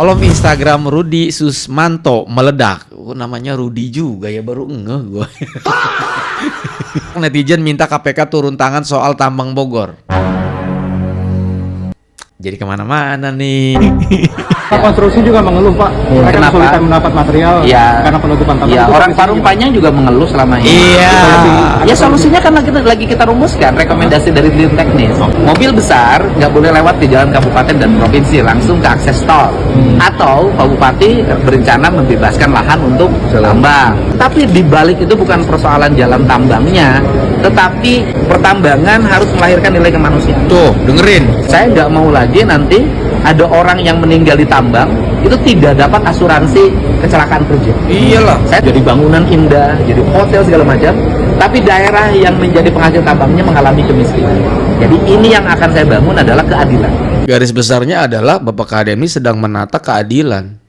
Follow Instagram Rudi Susmanto meledak. Oh, namanya Rudi juga ya, baru ngeh gue. Netizen minta KPK turun tangan soal tambang Bogor. Jadi kemana-mana nih. Konstruksi juga mengeluh Pak. Mereka Kenapa? kesulitan mendapat material karena penutupan tambang. Iya, orang Parung Panjang juga mengeluh selama ini. Iya. Ya solusinya kan lagi kita rumuskan rekomendasi dari tim teknis. Mobil besar nggak boleh lewat di jalan kabupaten dan provinsi, langsung ke akses tol. Atau Pak Bupati berencana membebaskan lahan untuk tambang. Tapi di balik itu bukan persoalan jalan tambangnya, tetapi pertambangan harus melahirkan nilai kemanusiaan. Tuh, dengerin. Saya nggak mau lagi nanti ada orang yang meninggal di tambang itu tidak dapat asuransi kecelakaan kerja. Iyalah. Saya jadi bangunan indah, jadi hotel segala macam, tapi daerah yang menjadi penghasil tambangnya mengalami kemiskinan. Jadi ini yang akan saya bangun adalah keadilan. Garis besarnya adalah Bapak Kademi sedang menata keadilan.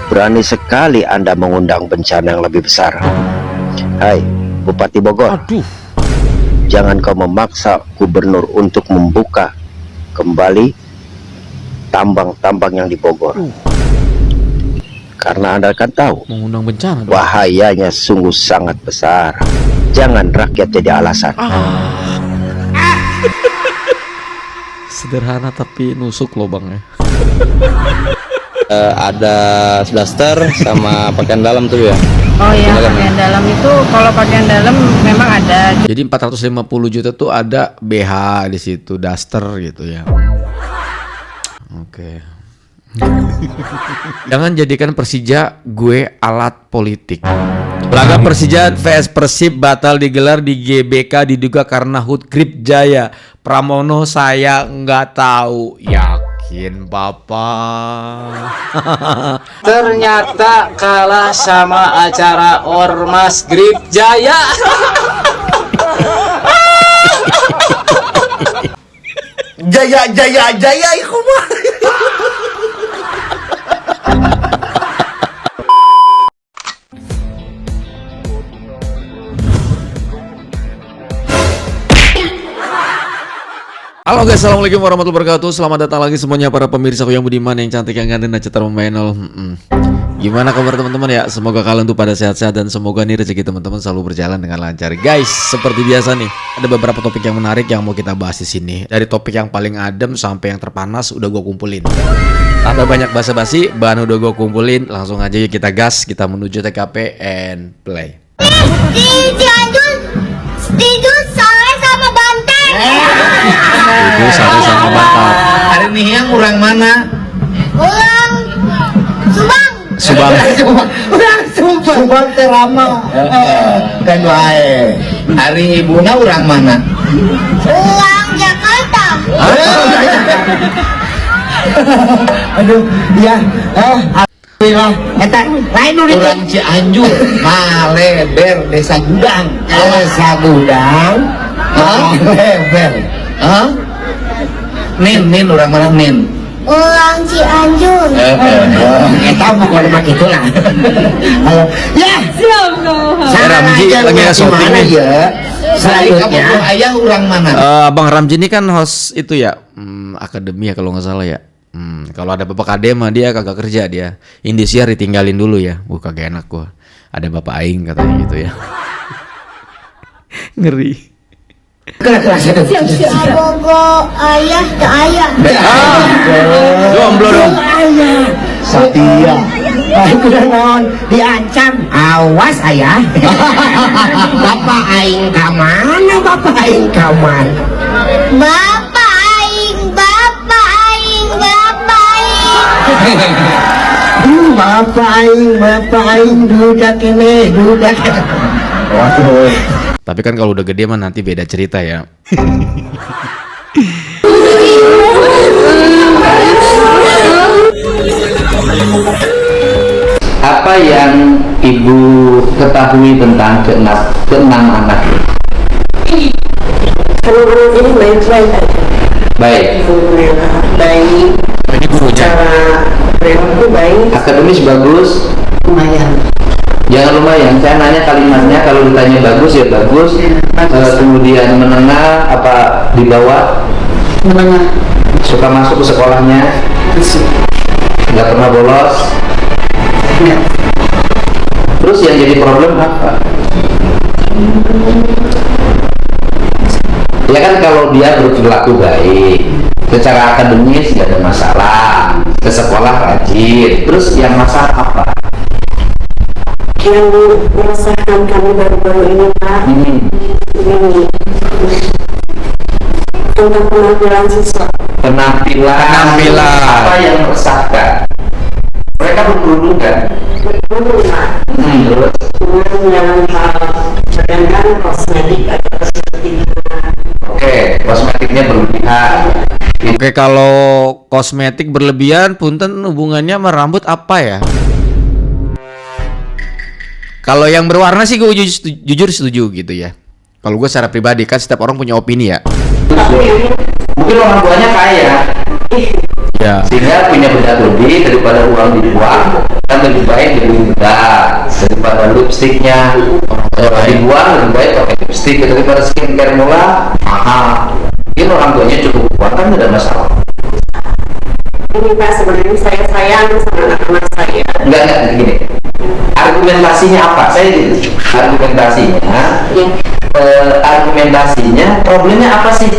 Berani sekali Anda mengundang bencana yang lebih besar. Hai, Bupati Bogor. Aduh. Jangan kau memaksa gubernur untuk membuka kembali tambang-tambang yang di Bogor. Karena Anda kan tahu Mengundang bencana dong. bahayanya sungguh sangat besar. Jangan rakyat jadi alasan. Sederhana tapi nusuk loh Bang ya. Ada daster sama pakaian dalam tuh ya. Oh iya, pakaian dalam itu kalau pakaian dalam memang ada. Jadi 450 juta tuh ada BH di situ, daster gitu ya. Oke. Jangan jadikan Persija gue alat politik. Laga Persija vs Persib batal digelar di GBK diduga karena HUT Grip Jaya. Pramono saya nggak tahu. Yakin Bapak? Ternyata kalah sama acara Ormas Grip Jaya. Jaya iku mah. Halo guys, assalamualaikum warahmatullahi wabarakatuh. Selamat datang lagi semuanya para pemirsa yang budiman, yang cantik, yang ganteng, dan cetar membenol. Gimana kabar teman-teman ya? Semoga kalian tuh pada sehat-sehat dan semoga nih rezeki teman-teman selalu berjalan dengan lancar. Guys, seperti biasa nih, ada beberapa topik yang menarik yang mau kita bahas di sini. Dari topik yang paling adem sampai yang terpanas udah gue kumpulin. Tanpa banyak basa-basi, bahan udah gue kumpulin. Langsung aja yuk kita gas, kita menuju TKP and play. Tidur sore sama banteng. Itu satu sama batak. Hari ini yang orang mana? Ulang Subang. Subang terama. Kan wae. Hari ibuna orang mana? Ulang Jakarta. Aduh, ya. Eta lain nu Orang Cianjur, Maleber, Desa Gudang. Desa Gudang. Maleber. Hah? Nin orang mana Nin? Ulang Cianjur. Kita bukan mak itulah. Ya, Ramji lagi syuting nih. Selanjutnya ayah orang mana? Abang Ramji ini kan host itu ya, akademi ya kalau nggak salah ya. Kalau ada Bapak Kade mah dia kagak kerja dia. Indosiar ditinggalin dulu ya. Kagak enak gua. Ada Bapak Aing katanya gitu ya. Ngeri. Bogo ayah ke ayah. Jomblo dong. Setia. Udah non diancam. Awas ayah. Bapak aing ka mana? Bapak aing ka mana? Bapak aing, bapak aing, bapak aing. Bapak aing dudak ini, dudak. Waduh. Tapi kan kalau udah gede mah nanti beda cerita ya. Apa yang ibu ketahui tentang keenam anak? Anak-anak ini baik-baik aja. Baik. Baik. Ini gurunya. Cara perilaku baik. Akademis bagus. Lumayan. Jangan lumayan. Saya nanya kalimatnya, kalau ditanya bagus ya bagus. Kemudian menengah apa di bawah? Menengah. Suka masuk ke sekolahnya? nggak pernah bolos. Terus yang jadi problem apa? Ya kan kalau dia berperilaku baik, secara akademis nggak ada masalah, ke sekolah rajin, terus yang masalah apa? Yang meresahkan kami baru-baru ini Pak, ini tentang penampilan siswa. Penampilan apa yang meresahkan? Mereka berkerudung kan? Betul Pak. Terus Dalam hal sedangkan kosmetik atau kosmetiknya. oke, kosmetiknya berlebihan. Oke, kalau kosmetik berlebihan, punten hubungannya sama rambut apa ya? Kalau yang berwarna sih gue jujur setuju gitu ya. Kalau gue secara pribadi, kan setiap orang punya opini ya. Mungkin orang tuanya kaya, Ya. sehingga punya bedak lebih daripada uang dibuang, kan lebih baik beli bedak daripada lipstiknya. Kalau dibuang lebih baik pakai lipstik daripada skincare murah mahal. Mungkin orang tuanya cukup uang, kan tidak ada masalah. Ini Pak, sebenarnya saya sayang sama anak-anak saya. Enggak gini. Argumentasinya apa? Saya gitu. Argumentasinya problemnya apa sih?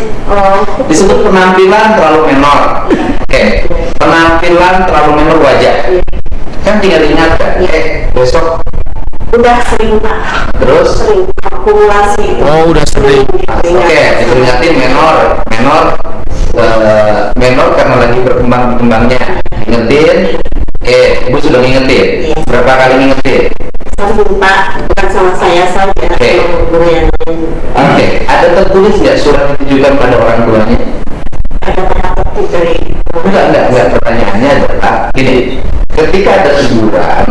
Disebut penampilan terlalu menor. Oke, penampilan terlalu menor wajah. Kan tinggal ingatkan, besok Udah sering Pak, terus sering akumulasi. Oh, udah sering. oke, diperingatin menor karena lagi berkembangnya. Ingetin, ibu sudah ngingetin. Berapa kali ngingetin? Sering Pak, bukan sama saya saja, Oke. guru yang lain. Oke, ada tertulis nggak surat ditujukan pada orang tuanya? Ada kata-kata dari Enggak. Pertanyaannya adalah gini, ketika ada teguran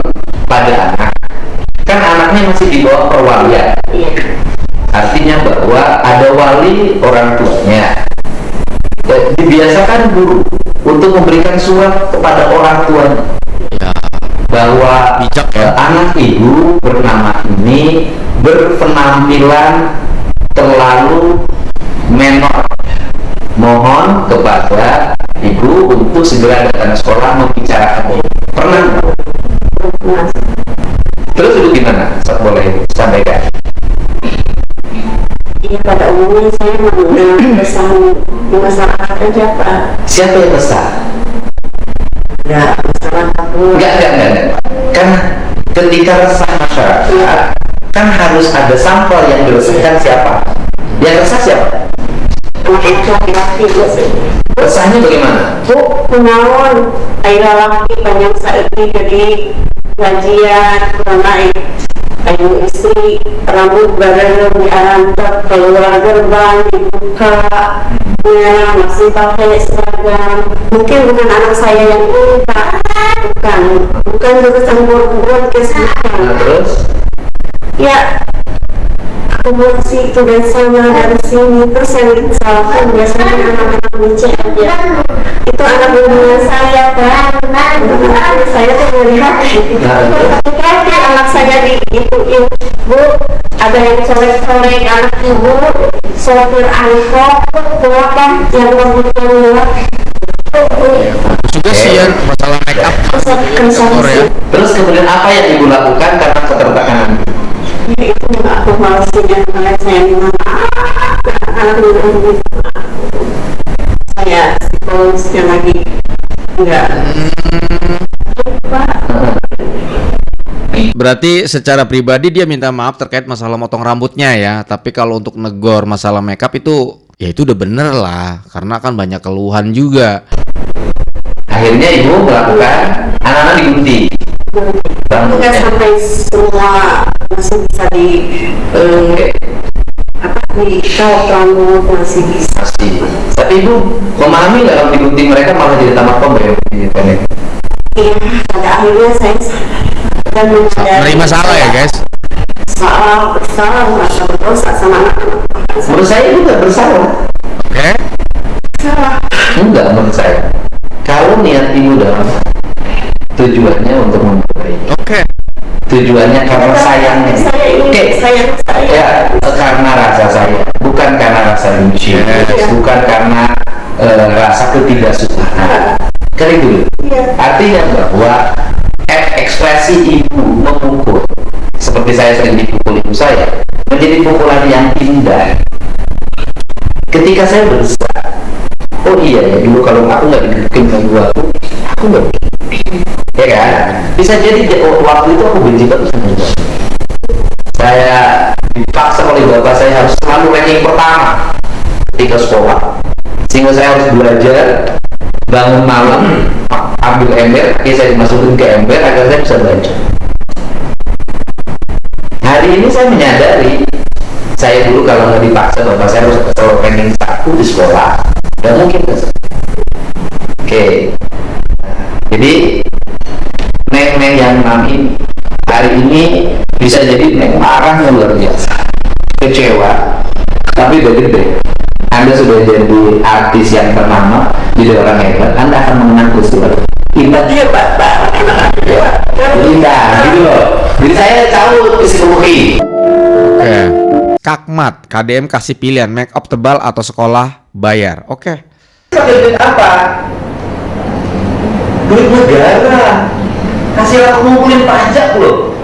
pada anak, kan anaknya masih di bawah perwalian. Iya. Artinya bahwa ada wali orang tuanya. Dibiasakan guru untuk memberikan surat kepada orang tuanya bahwa Bijak ya. anak ibu bernama ini berpenampilan terlalu menor. Mohon kepada ibu untuk segera datang ke sekolah membicarakan. Pernah? Terus itu gimana? Boleh sampaikan. Iya, pada umumnya saya mengenal kesan di masyarakat aja Pak. Siapa yang resah? Ya, masyarakat dulu. Enggak. Kan ketika resah masyarakat, kan harus ada sampel yang diresahkan siapa? Yang resah siapa? Anak laki-laki biasanya. Resahnya bagaimana? Bu, kunaon air laki panjang saeutik jadi gajian naik ayo istri rambut bareng diantar keluar gerbang dibuka ya masih pakai seragam. Mungkin bukan anak saya yang ini Pak, bukan jurusan broadcast bukan. Nah, terus? Ya aku masih tugas sama dari sini, terus yang disalahkan biasanya anak-anak lucu aja. Itu anak hubungan saya Pak. Saya tuh melihat hati-hati anak saya diituin. Bu, ada yang colek-colek anak ibu, sopir angkot, kenapa yang rambutnya gelap? Juga sih ya masalah make up. Konsentrasi. Terus kemudian apa yang ibu lakukan karena ketertekanan? Itu aku malesnya melihat saya gimana anak ibu saya psikologisnya lagi enggak. Berarti secara pribadi dia minta maaf terkait masalah motong rambutnya ya. Tapi kalau untuk negor masalah makeup itu, ya itu udah bener lah. Karena kan banyak keluhan juga. Akhirnya ibu melakukan anak-anak digunting. Enggak sampai semua masih bisa di di rambut masih bisa. Masih. Tapi ibu memahami nggak kalau digunting mereka malah jadi tambah pembel gitu. Iya, pada akhirnya saya dan Menerima salah ya guys. bersalah merasa berdosa sama anak-anak. Menurut saya itu nggak bersalah. Oke. Salah. Enggak menurut saya. Kalau niat ibu dalam tujuannya untuk memperbaiki. Oke. Tujuannya karena sayangnya. Saya ini sayang saya. Ya, karena rasa sayang, bukan karena rasa benci, bukan karena rasa ketidaksukaan. Kali dulu. Artinya bahwa ekspresi ibu memukul, seperti saya sering dipukul ibu saya, menjadi pukulan yang indah. Ketika saya besar, oh iya ya, dulu kalau aku nggak digebukin sama ibu aku nggak begini. Ya kan? Bisa jadi waktu itu aku benci banget sama ibu. Saya dipaksa oleh bapak saya harus selalu ranking pertama ketika sekolah, sehingga saya harus belajar bangun malam, ambil ember, kaki saya dimasukin ke ember agar saya bisa belajar. Hari ini saya menyadari, saya dulu kalau nggak dipaksa bapak saya harus selalu ranking 1 di sekolah, nggak mungkin. Oke. Jadi neng-neng yang 6 ini hari ini bisa jadi neng marahnya luar biasa, kecewa, tapi udah gede. Anda sudah jadi artis yang ternama, jadi orang hebat, Anda akan mengenang peristiwa indah dia bapak, indah gitu loh. Jadi saya tahu psikologi. Oke. Kakmat, KDM kasih pilihan make up tebal atau sekolah bayar. Oke. Pakai duit apa? Duit negara. Hasil aku ngumpulin pajak loh.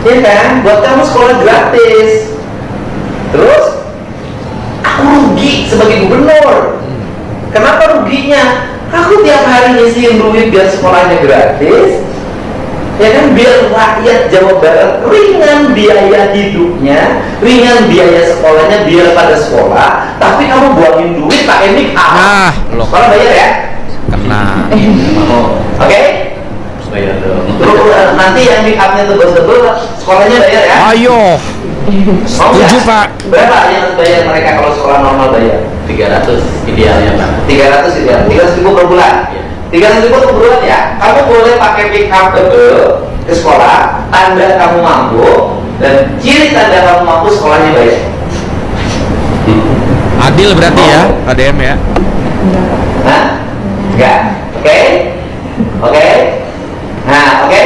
Iya kan? Buat kamu sekolah gratis. Terus aku rugi sebagai gubernur. Kenapa ruginya? Aku tiap hari ngisiin duit biar sekolahnya gratis. Ya kan, biar rakyat Jawa Barat ringan biaya hidupnya, ringan biaya sekolahnya, biar pada sekolah. Tapi kamu buangin duit pakai make up. Nah, loh. Sekolah bayar ya? Kena. Oke? Bayar dong. Terus nanti yang make upnya tebel-tebel, sekolahnya bayar ya? Ayo. Setuju, Pak. Berapa yang harus bayar mereka kalau sekolah normal bayar? 300 idealnya Pak. 300 ideal, 300.000 per bulan. 300.000 per bulan ya. Kamu boleh pakai make up tebel ke sekolah, tanda kamu mampu, dan ciri tanda kamu mampu sekolahnya bayar. Adil berarti ya, KDM ya. Hah? Enggak. Oke? Oke? Nah, oke?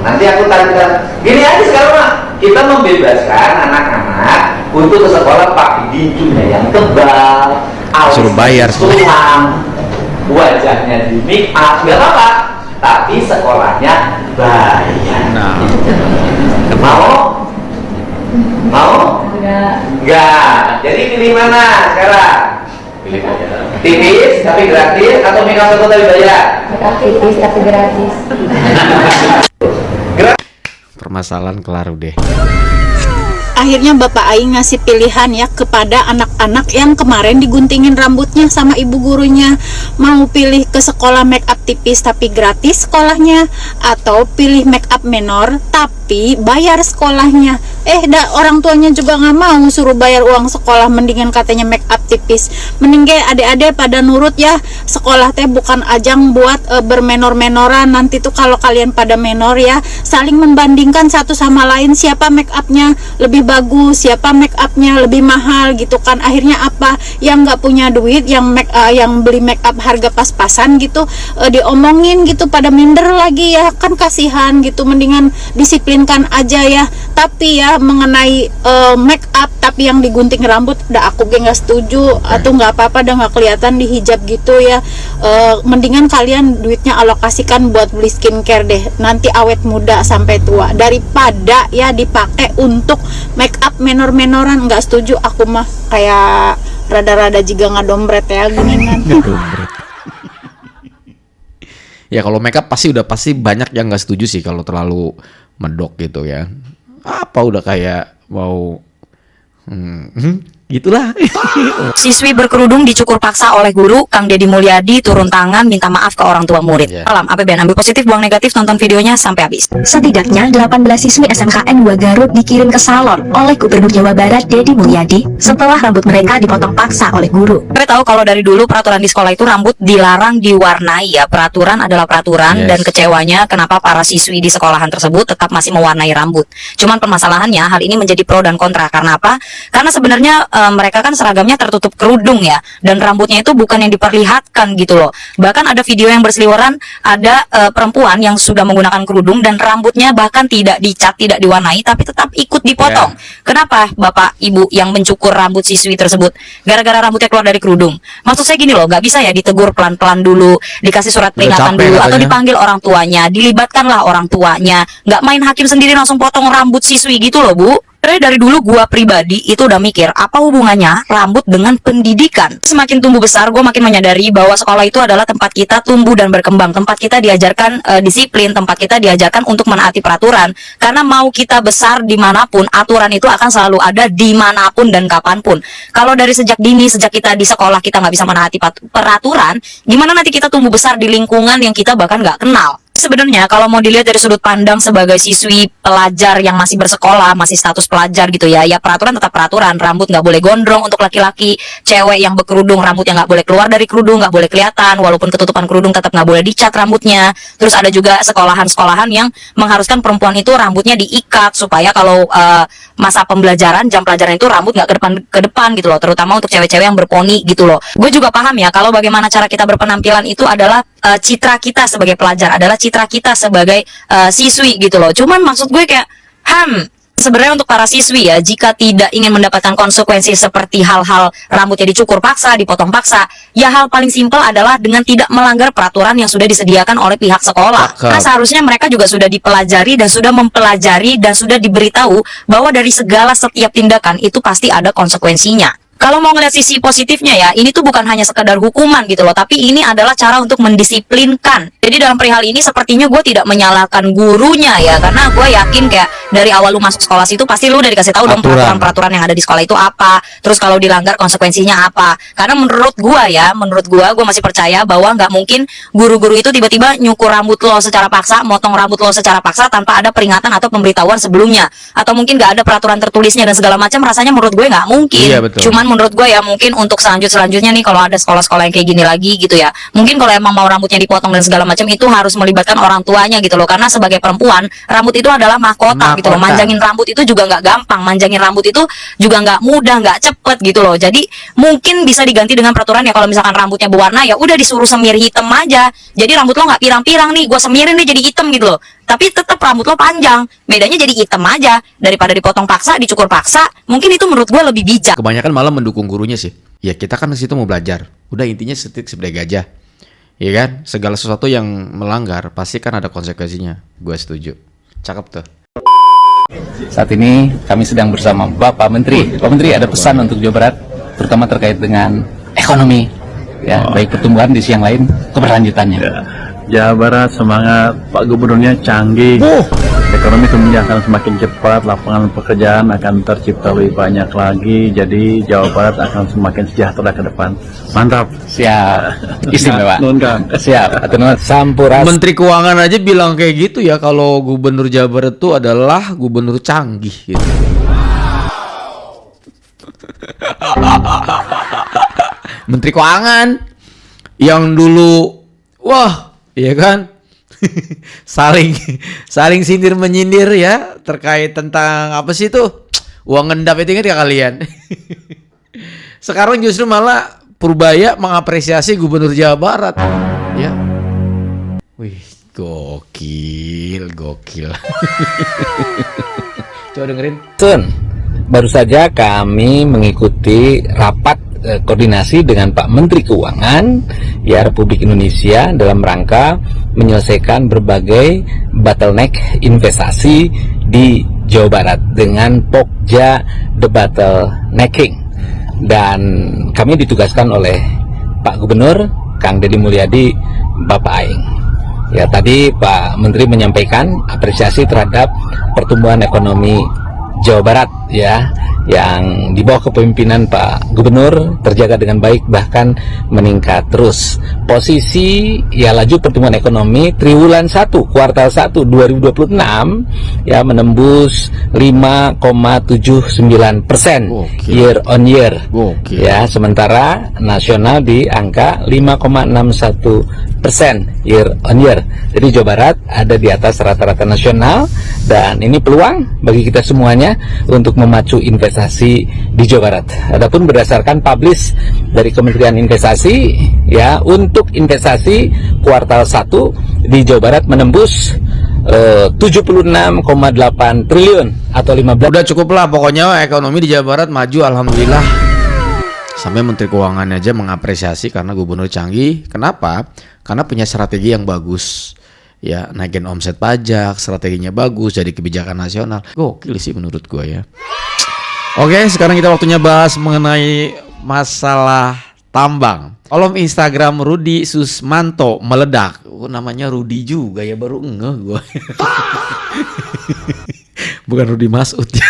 Nanti aku tanya. Gini aja sekarang mah, kita membebaskan anak-anak untuk ke sekolah pakai ginjunya yang tebal, Suruh bayar sulam, wajahnya di make up, nggak apa-apa. Tapi sekolahnya bayar. Nah, Mau? Mau? Enggak. Jadi pilih mana sekarang? Pilih aja. Tipis tapi gratis atau make up tapi bayar? Aktivis tapi gratis. permasalahan kelar deh. Akhirnya Bapak Aing ngasih pilihan ya kepada anak-anak yang kemarin diguntingin rambutnya sama ibu gurunya, mau pilih ke sekolah make up tipis tapi gratis sekolahnya, atau pilih make up menor tapi bayar sekolahnya. Orang tuanya juga nggak mau suruh bayar uang sekolah, mendingan katanya make up tipis. Mending adik-adik pada nurut ya, sekolah teh bukan ajang buat bermenor-menoran. Nanti tuh kalau kalian pada menor ya, saling membandingkan satu sama lain, siapa make upnya lebih bagus, siapa make upnya lebih mahal gitu kan. Akhirnya apa, yang nggak punya duit, yang beli make up harga pas-pasan gitu, diomongin gitu, pada minder lagi ya kan, kasihan gitu. Mendingan disiplinkan aja ya. Tapi ya mengenai make up tapi yang digunting rambut, udah aku nggak setuju. Atau nggak apa-apa, udah nggak kelihatan di hijab gitu ya. Mendingan kalian duitnya alokasikan buat beli skincare deh, nanti awet muda sampai tua, daripada ya dipakai untuk make up menor-menoran. Nggak setuju aku mah, kayak rada-rada juga ngadombret ya gini kan. Ya kalau makeup pasti banyak yang nggak setuju sih kalau terlalu medok gitu ya. Apa udah kayak mau gitulah. Siswi berkerudung dicukur paksa oleh guru. Kang Deddy Mulyadi turun tangan minta maaf ke orang tua murid. Alam APBN, ambil positif buang negatif, nonton videonya sampai habis. Setidaknya 18 siswi SMKN 2 Garut dikirim ke salon oleh Gubernur Jawa Barat Deddy Mulyadi setelah rambut mereka dipotong paksa oleh guru. Kita tahu kalau dari dulu peraturan di sekolah itu rambut dilarang diwarnai ya. Peraturan adalah peraturan, dan kecewanya kenapa para siswi di sekolahan tersebut tetap masih mewarnai rambut. Cuman permasalahannya hal ini menjadi pro dan kontra. Karena apa? Karena sebenarnya mereka kan seragamnya tertutup kerudung ya, dan rambutnya itu bukan yang diperlihatkan gitu loh. Bahkan ada video yang berseliweran, ada perempuan yang sudah menggunakan kerudung dan rambutnya bahkan tidak dicat, tidak diwarnai, tapi tetap ikut dipotong. Kenapa Bapak Ibu yang mencukur rambut siswi tersebut? Gara-gara rambutnya keluar dari kerudung. Maksud saya gini loh, nggak bisa ya ditegur pelan-pelan dulu, dikasih surat peringatan dulu, atau dipanggil orang tuanya, dilibatkanlah orang tuanya. Nggak main hakim sendiri langsung potong rambut siswi gitu loh, Bu. Dari dulu gua pribadi itu udah mikir, apa hubungannya rambut dengan pendidikan? Semakin tumbuh besar, gua makin menyadari bahwa sekolah itu adalah tempat kita tumbuh dan berkembang, tempat kita diajarkan disiplin, tempat kita diajarkan untuk menaati peraturan. Karena mau kita besar dimanapun, aturan itu akan selalu ada dimanapun dan kapanpun. Kalau dari sejak dini, sejak kita di sekolah kita nggak bisa menaati peraturan, gimana nanti kita tumbuh besar di lingkungan yang kita bahkan nggak kenal? Sebenarnya kalau mau dilihat dari sudut pandang sebagai siswi pelajar yang masih bersekolah, masih status pelajar gitu ya, ya peraturan tetap peraturan. Rambut nggak boleh gondrong untuk laki-laki, cewek yang berkerudung rambutnya nggak boleh keluar dari kerudung, nggak boleh kelihatan, walaupun ketutupan kerudung tetap nggak boleh dicat rambutnya. Terus ada juga sekolahan-sekolahan yang mengharuskan perempuan itu rambutnya diikat supaya kalau masa pembelajaran, jam pelajaran itu rambut nggak ke depan gitu loh, terutama untuk cewek-cewek yang berponi gitu loh. Gue juga paham ya kalau bagaimana cara kita berpenampilan itu adalah citra kita sebagai pelajar, adalah citra kita sebagai siswi gitu loh. Cuman maksud gue kayak sebenarnya untuk para siswi ya, jika tidak ingin mendapatkan konsekuensi seperti hal-hal rambutnya dicukur paksa, dipotong paksa, ya hal paling simpel adalah dengan tidak melanggar peraturan yang sudah disediakan oleh pihak sekolah. Karena seharusnya mereka juga sudah dipelajari dan sudah mempelajari dan sudah diberitahu bahwa dari segala setiap tindakan itu pasti ada konsekuensinya. Kalau mau ngeliat sisi positifnya ya, ini tuh bukan hanya sekedar hukuman gitu loh, tapi ini adalah cara untuk mendisiplinkan. Jadi dalam perihal ini sepertinya gue tidak menyalahkan gurunya ya, karena gue yakin kayak dari awal lu masuk sekolah situ pasti lu udah dikasih tahu dong peraturan-peraturan yang ada di sekolah itu apa, terus kalau dilanggar konsekuensinya apa. Karena menurut gue masih percaya bahwa nggak mungkin guru-guru itu tiba-tiba nyukur rambut lo secara paksa, motong rambut lo secara paksa tanpa ada peringatan atau pemberitahuan sebelumnya, atau mungkin nggak ada peraturan tertulisnya dan segala macam. Rasanya menurut gue nggak mungkin. Iya, cuman menurut gue ya mungkin untuk selanjutnya nih kalau ada sekolah-sekolah yang kayak gini lagi gitu ya, mungkin kalau emang mau rambutnya dipotong dan segala macam itu harus melibatkan orang tuanya gitu loh, karena sebagai perempuan rambut itu adalah mahkota gitu loh. Manjangin rambut itu juga nggak gampang, manjangin rambut itu juga nggak mudah, nggak cepet gitu loh. Jadi mungkin bisa diganti dengan peraturan ya, kalau misalkan rambutnya berwarna ya udah disuruh semir hitam aja, jadi rambut lo nggak pirang-pirang nih, gue semirin deh jadi hitam gitu loh, tapi tetap rambut lo panjang, bedanya jadi hitam aja daripada dipotong paksa, dicukur paksa. Mungkin itu menurut gue lebih bijak. Kebanyakan malah mendukung gurunya sih. Ya kita kan di situ mau belajar. Udah intinya setik sebagai gajah. Iya kan? Segala sesuatu yang melanggar pasti kan ada konsekuensinya. Gue setuju. Cakep tuh. Saat ini kami sedang bersama Bapak Menteri. Pak Menteri, ada pesan untuk Jawa Barat, terutama terkait dengan ekonomi, ya, baik pertumbuhan di siang lain keberlanjutannya. Jawa Barat semangat, Pak Gubernurnya canggih, ekonomi tumbuhnya akan semakin cepat, lapangan pekerjaan akan tercipta lebih banyak lagi, jadi Jawa Barat akan semakin sejahtera ke depan. Mantap. Siap. Istimewa. Siap. Sampurasun. Menteri Keuangan aja bilang kayak gitu ya, kalau Gubernur Jawa Barat itu adalah gubernur canggih gitu. Menteri Keuangan yang dulu, wah, iya kan? saling sindir menyindir ya terkait tentang apa sih tuh uang ngendap itu, ingat ya kalian? Sekarang justru malah Purbaya mengapresiasi Gubernur Jawa Barat ya. Wih, gokil. Coba dengerin. Baru saja kami mengikuti rapat koordinasi dengan Pak Menteri Keuangan ya Republik Indonesia dalam rangka menyelesaikan berbagai bottleneck investasi di Jawa Barat dengan Pokja The Bottlenecking, dan kami ditugaskan oleh Pak Gubernur Kang Deddy Mulyadi, Bapak Aing. Ya, tadi Pak Menteri menyampaikan apresiasi terhadap pertumbuhan ekonomi Jawa Barat ya, yang di bawah kepemimpinan Pak Gubernur terjaga dengan baik, bahkan meningkat terus. posisi ya laju pertumbuhan ekonomi triwulan 1 kuartal 1 2026 ya menembus 5,79% year on year. Ya, sementara nasional di angka 5,61% year on year. Jadi Jawa Barat ada di atas rata-rata nasional, dan ini peluang bagi kita semuanya untuk memacu investasi di Jawa Barat. Adapun berdasarkan publish dari Kementerian Investasi ya, untuk investasi kuartal 1 di Jawa Barat menembus 76,8 triliun atau 15. Udah cukup lah, pokoknya ekonomi di Jawa Barat maju alhamdulillah. Sampai Menteri Keuangan aja mengapresiasi karena gubernur canggih. Kenapa? Karena punya strategi yang bagus. Ya, naikin omset pajak, strateginya bagus, jadi kebijakan nasional. Gokil sih menurut gua ya. Oke, sekarang kita waktunya bahas mengenai masalah tambang. Kolom Instagram Rudi Susmanto meledak. Namanya Rudi juga ya, baru ngeh gua. Bukan Rudi Masud ya.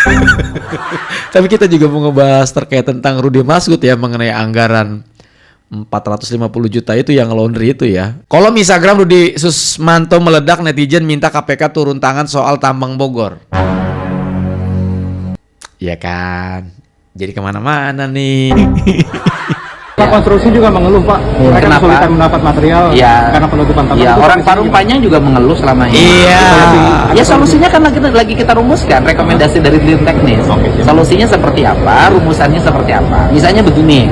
Tapi kita juga mau ngebahas terkait tentang Rudi Masud ya, mengenai anggaran 450 juta itu yang laundry itu ya. Kolom Instagram Rudi Susmanto meledak, netizen minta KPK turun tangan soal tambang Bogor. Ya kan, jadi kemana-mana nih. Pak konstruksi juga mengeluh Pak, mereka kesulitan mendapat material karena penutupan tambang. Ya, orang Parung Panjang juga mengeluh selama ini. Iya. Ya solusinya kan lagi kita rumuskan rekomendasi dari tim teknis. Solusinya seperti apa, rumusannya seperti apa. Misalnya begini,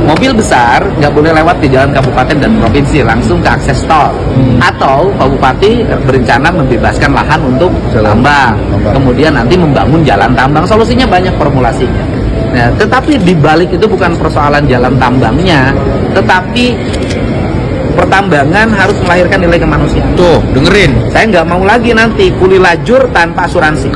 mobil besar nggak boleh lewat di jalan kabupaten dan provinsi, langsung ke akses tol. Atau Pak Bupati berencana membebaskan lahan untuk tambang, kemudian nanti membangun jalan tambang. Solusinya banyak formulasinya. Nah, tetapi di balik itu bukan persoalan jalan tambangnya, tetapi pertambangan harus melahirkan nilai kemanusiaan. Tuh, dengerin. Saya nggak mau lagi nanti kuli lajur tanpa asuransi.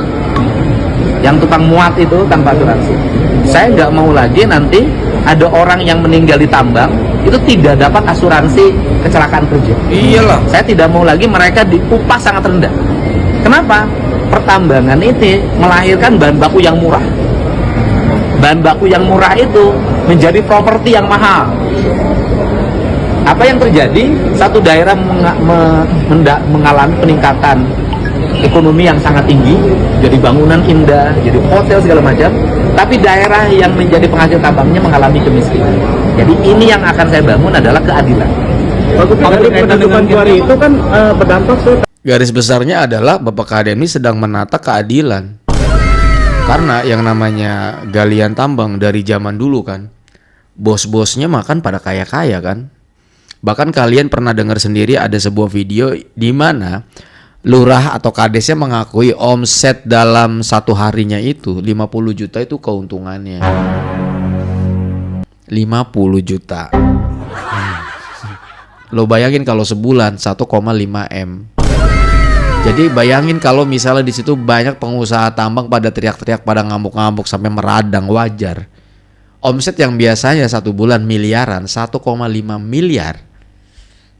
Yang tukang muat itu tanpa asuransi. Saya nggak mau lagi nanti ada orang yang meninggal di tambang itu tidak dapat asuransi kecelakaan kerja. Iyalah. Saya tidak mau lagi mereka diupah sangat rendah. Kenapa? Pertambangan ini melahirkan bahan baku yang murah. Bahan baku yang murah itu menjadi properti yang mahal. Apa yang terjadi? Satu daerah mengalami peningkatan ekonomi yang sangat tinggi, jadi bangunan indah, jadi hotel segala macam. Tapi daerah yang menjadi penghasil tambangnya mengalami kemiskinan. Jadi ini yang akan saya bangun adalah keadilan. Dari penutupan kuari itu kan berdampak. Garis besarnya adalah Bapak Kademi sedang menata keadilan. Karena yang namanya galian tambang dari zaman dulu kan, bos-bosnya makan pada kaya-kaya kan. Bahkan kalian pernah dengar sendiri ada sebuah video di mana lurah atau kadesnya mengakui omset dalam satu harinya itu 50 juta itu keuntungannya. 50 juta. Lo bayangin kalau sebulan 1,5 M. Jadi bayangin kalau misalnya di situ banyak pengusaha tambang pada teriak-teriak, pada ngamuk-ngamuk sampai meradang, wajar. Omset yang biasanya satu bulan miliaran, 1,5 miliar,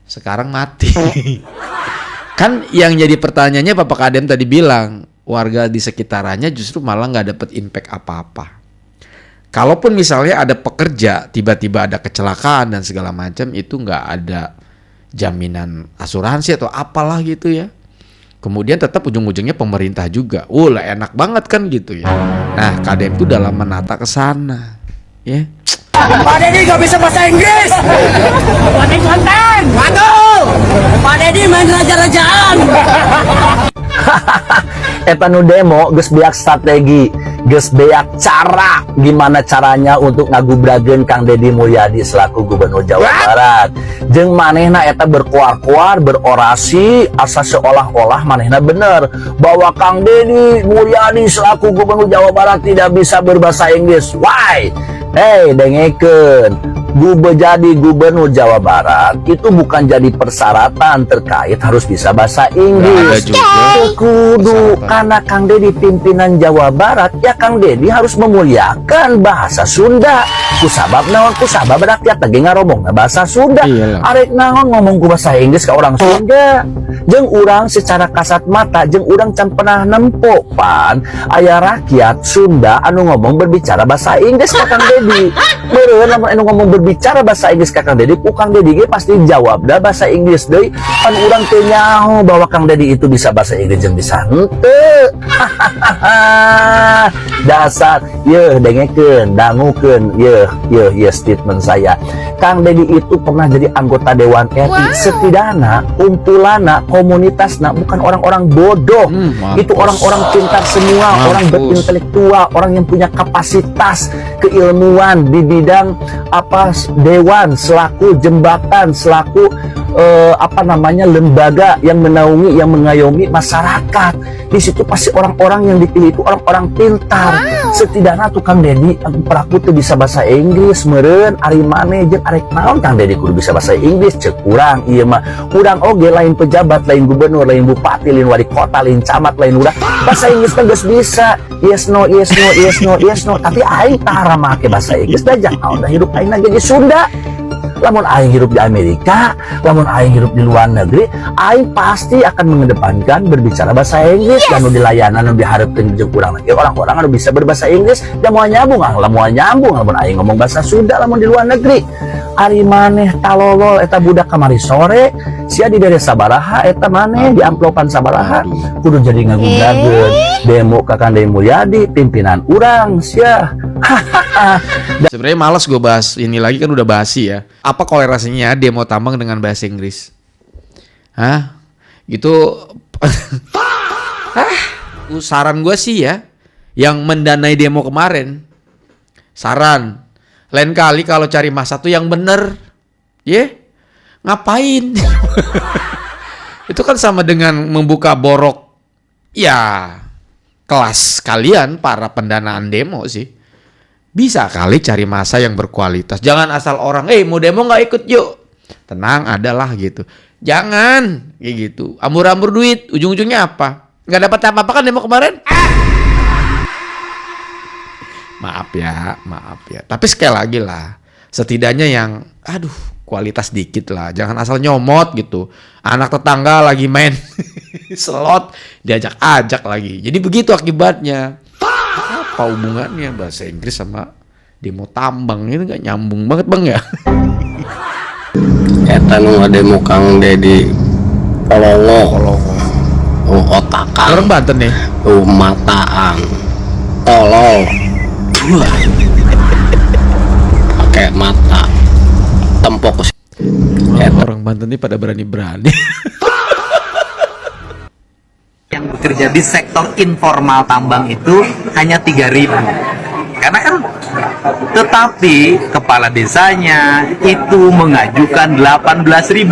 sekarang mati. Kan yang jadi pertanyaannya Bapak Kadem tadi bilang, warga di sekitarannya justru malah nggak dapat impact apa-apa. Kalaupun misalnya ada pekerja tiba-tiba ada kecelakaan dan segala macam, itu nggak ada jaminan asuransi atau apalah gitu ya. Kemudian tetap ujung-ujungnya pemerintah juga. Lah enak banget kan gitu ya. Nah, KDM itu dalam menata ke sana. Ya. Pak Deddy gak bisa bahasa Inggris. Pak Deddy konten. Aduh. Pak Deddy main raja-rajaan. Eta nu demo geus beak strategi, geus beak cara gimana caranya untuk ngagubrageun Kang Deddy Mulyadi selaku Gubernur Jawa Barat. Jeung manehna eta berkuar-kuar, berorasi asa seolah-olah manehna bener bahwa Kang Deddy Mulyadi selaku Gubernur Jawa Barat tidak bisa berbahasa Inggris. Why? Hey, dengekeun. Jadi Gubernur Jawa Barat itu bukan jadi persyaratan terkait harus bisa bahasa Inggris. Kudu karena Kang Deddy pimpinan Jawa Barat, ya Kang Deddy harus memuliakan bahasa Sunda. Kusabab naon, kusabab rakyat lagi ngaromongna bahasa Sunda. Arek naon ngomong ku bahasa Inggris ke orang Sunda. Jeung urang secara kasat mata, jeung urang can pernah nempo pan aya rakyat Sunda anu ngomong berbicara bahasa Inggris ka Kang Deddy. Meureun lamun anu ngomong berbicara bahasa Inggris ka Kang Dedi, ku Kang Dedi ge pasti jawab da bahasa Inggris deui. Pan urang teu nyaho bahwa Kang Dedi itu bisa bahasa Inggris jeung bisa henteu. Dasar dengekeun, dangukeun statement saya. Kang Dedi itu pernah jadi anggota Dewan RI. Setidaknya kumpulanna, komunitasna bukan orang-orang bodoh. Itu orang-orang pintar semua, orang berintelektual, orang yang punya kapasitas keilmuan di bidang dewan, selaku jembatan, selaku lembaga yang menaungi, yang mengayomi masyarakat. Di situ pasti orang-orang yang dipilih itu orang-orang pintar. Setidaknya tukang Dedi pelaku tuh bisa bahasa Inggris, meureun ari manajer arek naon Kang Dedi kudu bisa bahasa Inggris cek urang. Ieu mah urang oge lain pejabat, lain gubernur, lain bupati, lain wali kota, lain camat, lain urang bahasa Inggris mah geus bisa. Yes no, tapi aing tara make bahasa Inggris da jang naon da hidup aing ge di Sunda. Lamun aing hidup di Amerika, lamun aing hidup di luar negeri, aing pasti akan mengedepankan berbicara bahasa Inggris. Dan di layanan anu diharapkeun jeung urang lagi orang-orang anu bisa berbahasa Inggris da moal nyambung, lamun aing ngomong bahasa Sunda lamun di luar negeri. Ari maneh talolol eta budak kamari sore, sia di daerah sabaraha eta maneh di amplopan sabaraha kudu jadi ngagundageun demo ka Kang Dedi Mulyadi pimpinan urang sia. Sebenarnya malas gue bahas ini lagi, kan udah basi ya. Apa kolerasinya demo tambang dengan bahasa Inggris? Hah? Gitu. Saran gue sih ya, yang mendanai demo kemarin, saran lain kali kalau cari masa tuh yang bener, ngapain? Itu kan sama dengan membuka borok, ya kelas kalian para pendanaan demo sih. Bisa kali cari masa yang berkualitas. Jangan asal orang, mau demo nggak ikut yuk. Tenang, adalah gitu. Jangan kayak gitu. Ambur-ambur duit, ujung-ujungnya apa? Nggak dapat apa-apa kan demo kemarin? Maaf ya. Tapi sekali lagi lah, setidaknya yang, kualitas dikit lah. Jangan asal nyomot gitu. Anak tetangga lagi main slot, diajak-ajak lagi. Jadi begitu akibatnya. Apa hubungannya bahasa Inggris sama demo tambang? Ini nggak nyambung banget bang ya. Eta nu demo Kang Dedi kolongo otakan orang Banten nih, mataan tolol pakai mata tempok. Orang Banten ini pada berani-berani. Yang bekerja di sektor informal tambang itu hanya 3.000. Karena kan, tetapi kepala desanya itu mengajukan 18.000.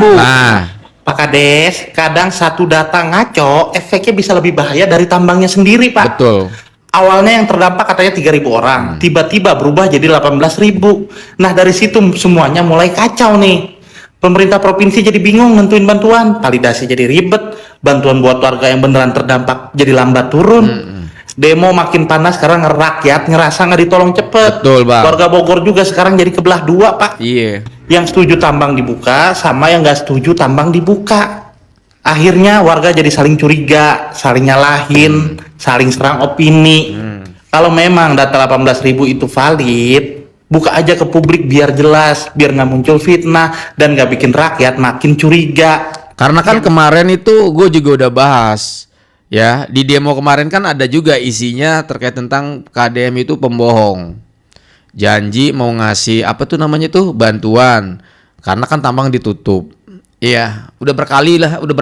Pak Kades, kadang satu data ngaco, efeknya bisa lebih bahaya dari tambangnya sendiri, Pak. Betul. Awalnya yang terdampak katanya 3.000 orang, tiba-tiba berubah jadi 18.000. Nah dari situ semuanya mulai kacau nih. Pemerintah provinsi jadi bingung nentuin bantuan, validasi jadi ribet, bantuan buat warga yang beneran terdampak jadi lambat turun. Demo makin panas karena rakyat ngerasa nggak ditolong cepet. Betul, Bang. Warga Bogor juga sekarang jadi kebelah dua, Pak. Iya. Yang setuju tambang dibuka sama yang nggak setuju tambang dibuka. Akhirnya warga jadi saling curiga, saling nyalahin, saling serang opini. Kalau memang data 18.000 itu valid, buka aja ke publik biar jelas, biar nggak muncul fitnah dan nggak bikin rakyat makin curiga. Karena kan kemarin itu gue juga udah bahas ya, di demo kemarin kan ada juga isinya terkait tentang KDM itu pembohong, janji mau ngasih apa tuh namanya tuh bantuan karena kan tambang ditutup. Iya, udah berapa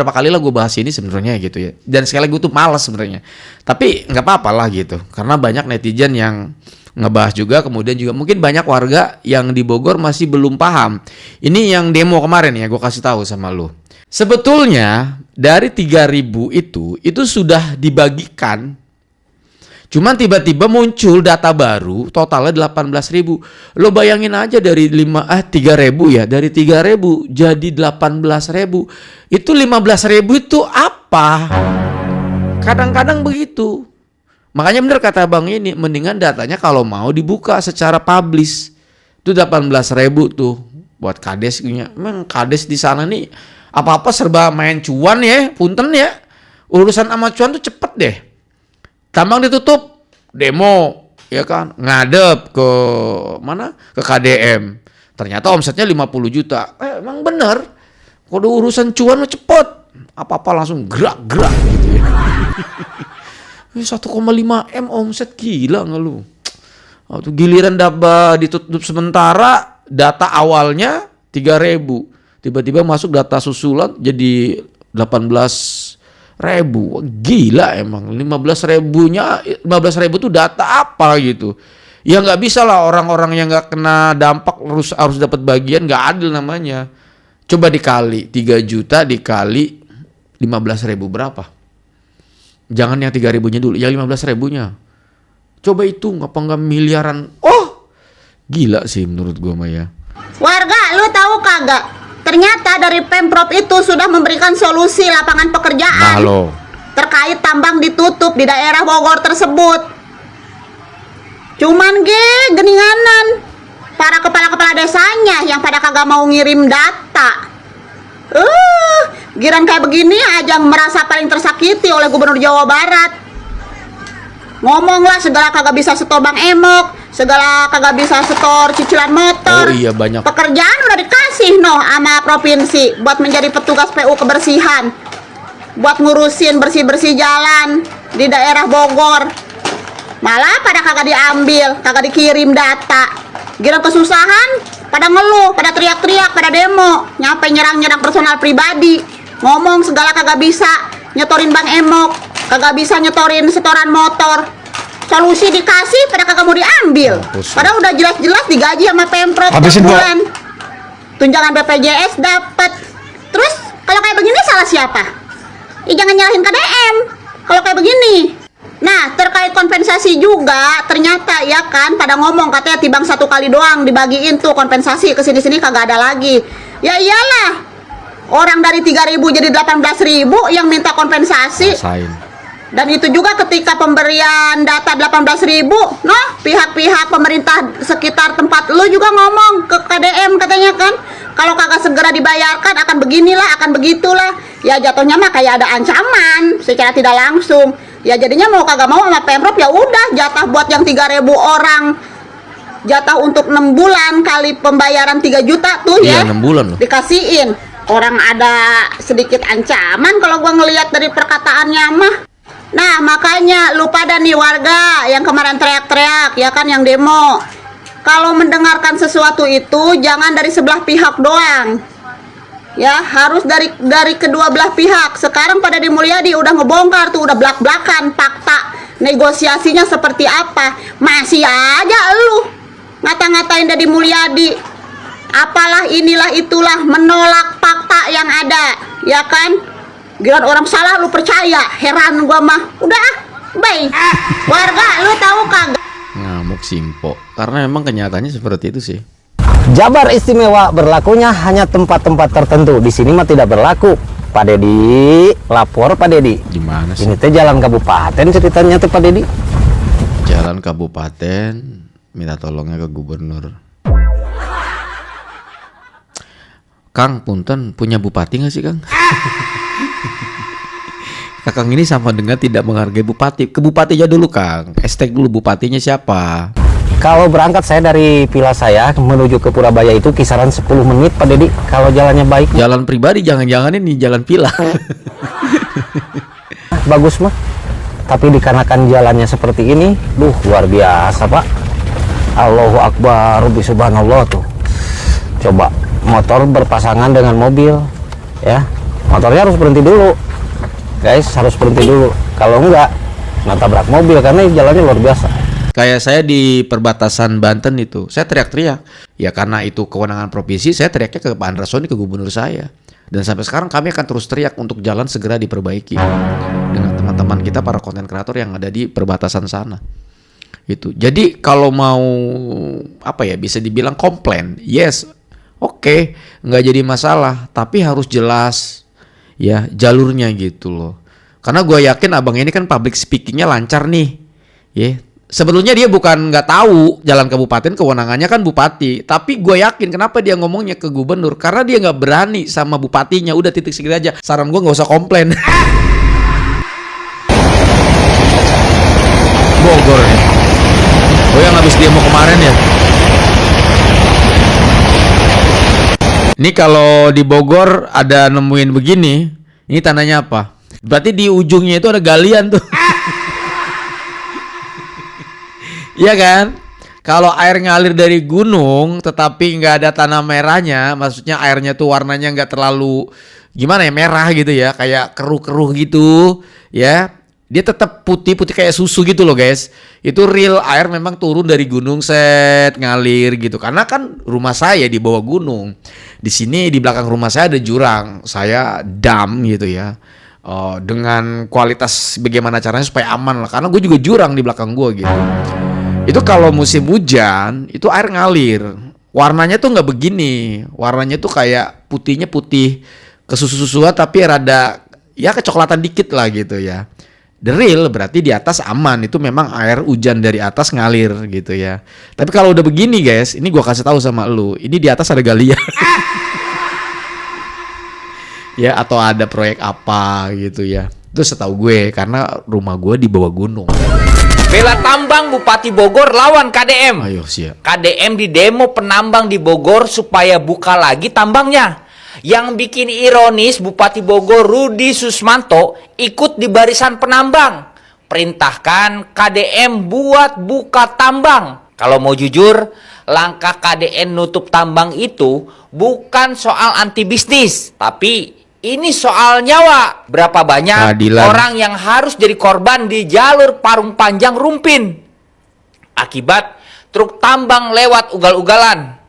kali lah gue bahas ini sebenarnya gitu ya. Dan sekali lagi gue tuh malas sebenarnya. Tapi nggak apa-apa lah gitu, karena banyak netizen yang ngebahas juga, kemudian juga mungkin banyak warga yang di Bogor masih belum paham. Ini yang demo kemarin ya, gue kasih tahu sama lu. Sebetulnya dari 3.000 itu sudah dibagikan. Cuman tiba-tiba muncul data baru totalnya 18.000. Lo bayangin aja dari 3.000 ya, dari 3.000 jadi 18.000. Itu 15.000 itu apa? Kadang-kadang begitu. Makanya bener kata Bang ini, mendingan datanya kalau mau dibuka secara publish. Itu 18.000 tuh buat kades punya. Memang kades di sana nih apa-apa serba main cuan ya, punten ya. Urusan sama cuan tuh cepet deh. Tambang ditutup, demo, ya kan, ngadep ke mana? Ke KDM. Ternyata omsetnya 50 juta. Emang bener. Kalau urusan cuan lo cepet. Apa-apa langsung gerak-gerak gitu ya. 1,5 M omset, gila nggak lu? Waktu giliran ditutup sementara, data awalnya 3.000. Tiba-tiba masuk data susulan jadi 18.000. Gila emang. 15.000 tuh data apa gitu. Ya nggak bisa lah orang-orang yang nggak kena dampak harus dapat bagian, nggak adil namanya. Coba dikali 3 juta dikali 15.000 berapa? Jangan yang 3.000-nya dulu, yang 15.000-nya. Coba hitung apa nggak miliaran. Oh, gila sih menurut gua mah ya. Warga, lu tahu kagak? Ternyata dari Pemprov itu sudah memberikan solusi lapangan pekerjaan terkait tambang ditutup di daerah Bogor tersebut. Cuman geninganan para kepala-kepala desanya yang pada kagak mau ngirim data. Giran kayak begini aja merasa paling tersakiti oleh Gubernur Jawa Barat. Ngomonglah segala kagak bisa setor Bang Emok, segala kagak bisa setor cicilan motor. Oh iya, banyak. Pekerjaan udah dikasih sama provinsi buat menjadi petugas PU kebersihan, buat ngurusin bersih-bersih jalan di daerah Bogor. Malah pada kagak diambil, kagak dikirim data. Gila kesusahan, pada ngeluh, pada teriak-teriak, pada demo, nyampe nyerang-nyerang personal pribadi. Ngomong segala kagak bisa nyetorin Bang Emok, kagak bisa nyetorin setoran motor. Solusi dikasih, pada kagak mau diambil. Padahal udah jelas-jelas digaji sama Pemprov tiap bulan. Tunjangan BPJS dapat. Terus kalau kayak begini salah siapa? Jangan nyalahin KDM kalau kayak begini. Nah, terkait kompensasi juga, ternyata ya kan pada ngomong katanya tibang 1 kali doang dibagiin tuh kompensasi, ke sini-sini kagak ada lagi. Ya iyalah, orang dari 3.000 jadi 18.000 yang minta kompensasi. Dan itu juga ketika pemberian data 18.000, pihak-pihak pemerintah sekitar tempat lu juga ngomong ke KDM katanya kan, kalau kagak segera dibayarkan akan beginilah, akan begitulah. Ya jatuhnya mah kayak ada ancaman secara tidak langsung. Ya jadinya mau kagak mau sama Pemprov ya udah jatah buat yang 3.000 orang, jatah untuk 6 bulan kali pembayaran 3 juta tuh ya 6 bulan loh. Dikasihin. Orang ada sedikit ancaman kalau gua ngelihat dari perkataannya mah. Nah makanya lu pada nih warga yang kemarin teriak-teriak ya kan, yang demo, kalau mendengarkan sesuatu itu jangan dari sebelah pihak doang. Ya harus dari kedua belah pihak. Sekarang pada Deddy Mulyadi udah ngebongkar tuh, udah belak-belakan fakta negosiasinya seperti apa. Masih aja lu ngata-ngatain Deddy Mulyadi, apalah inilah itulah, menolak fakta yang ada, ya kan? Giliran orang salah lu percaya, heran gua mah. Udah, bye. Warga, lu tahu kagak? Ngamuk Simpo, karena emang kenyataannya seperti itu sih. Jabar istimewa berlakunya hanya tempat-tempat tertentu. Di sini mah tidak berlaku. Pak Dedi, lapor Pak Dedi. Gimana sih? Ini teh jalan kabupaten ceritanya tuh Pak Dedi. Jalan kabupaten, minta tolongnya ke gubernur. Kang, punten, punya bupati nggak sih Kang? Kakang ini sama dengan tidak menghargai bupati. Ke bupatinya dulu Kang. Hashtag dulu bupatinya siapa? Kalau berangkat saya dari villa saya menuju ke Purabaya itu kisaran 10 menit Pak Dedi, kalau jalannya baik. Jalan pribadi, jangan-jangan ini jalan villa. Bagus mah. Tapi dikarenakan jalannya seperti ini, luar biasa Pak. Allahu Akbar, Rabbi Subhanallah tuh. Coba motor berpasangan dengan mobil, ya. Motornya harus berhenti dulu. Guys, harus berhenti dulu. Kalau enggak, nabrak mobil karena jalannya luar biasa. Kayak saya di perbatasan Banten itu, saya teriak-teriak. Ya karena itu kewenangan provinsi, saya teriaknya ke Pak Andrasoni, ke gubernur saya. Dan sampai sekarang kami akan terus teriak untuk jalan segera diperbaiki dengan teman-teman kita para konten kreator yang ada di perbatasan sana. Itu. Jadi kalau mau apa ya, bisa dibilang komplain, yes, oke, nggak jadi masalah, tapi harus jelas ya jalurnya gitu loh. Karena gue yakin abang ini kan public speakingnya lancar nih, ya. Sebetulnya dia bukan nggak tahu jalan kabupaten, kewenangannya kan bupati. Tapi gue yakin kenapa dia ngomongnya ke gubernur, karena dia nggak berani sama bupatinya. Udah titik segitu aja. Saran gue nggak usah komplain. Bogor. Ini kalau di Bogor ada nemuin begini, ini tandanya apa? Berarti di ujungnya itu ada galian tuh. Iya kan? Kalau air ngalir dari gunung tetapi nggak ada tanah merahnya, maksudnya airnya tuh warnanya nggak terlalu gimana ya, merah gitu ya, kayak keruh-keruh gitu ya. Dia tetap putih-putih kayak susu gitu loh guys. Itu real air memang turun dari gunung set ngalir gitu. Karena kan rumah saya di bawah gunung. Di sini di belakang rumah saya ada jurang. Saya dam gitu ya. Dengan kualitas bagaimana caranya supaya aman lah. Karena gue juga jurang di belakang gue gitu. Itu kalau musim hujan itu air ngalir. Warnanya tuh nggak begini. Warnanya tuh kayak putihnya putih kesusu-susuan tapi rada ya kecoklatan dikit lah gitu ya. The real berarti di atas aman, itu memang air hujan dari atas ngalir gitu ya. Tapi kalau udah begini guys, ini gua kasih tahu sama lu, ini di atas ada galian. Ya atau ada proyek apa gitu ya. Itu setahu gue karena rumah gue di bawah gunung. Bela tambang Bupati Bogor lawan KDM. Ayo siap. KDM di demo penambang di Bogor supaya buka lagi tambangnya. Yang bikin ironis, Bupati Bogor Rudi Susmanto ikut di barisan penambang. Perintahkan KDM buat buka tambang. Kalau mau jujur, langkah KDM nutup tambang itu bukan soal anti bisnis, tapi ini soal nyawa. Berapa banyak Keadilan. orang yang harus jadi korban di jalur Parung Panjang Rumpin akibat truk tambang lewat ugal-ugalan.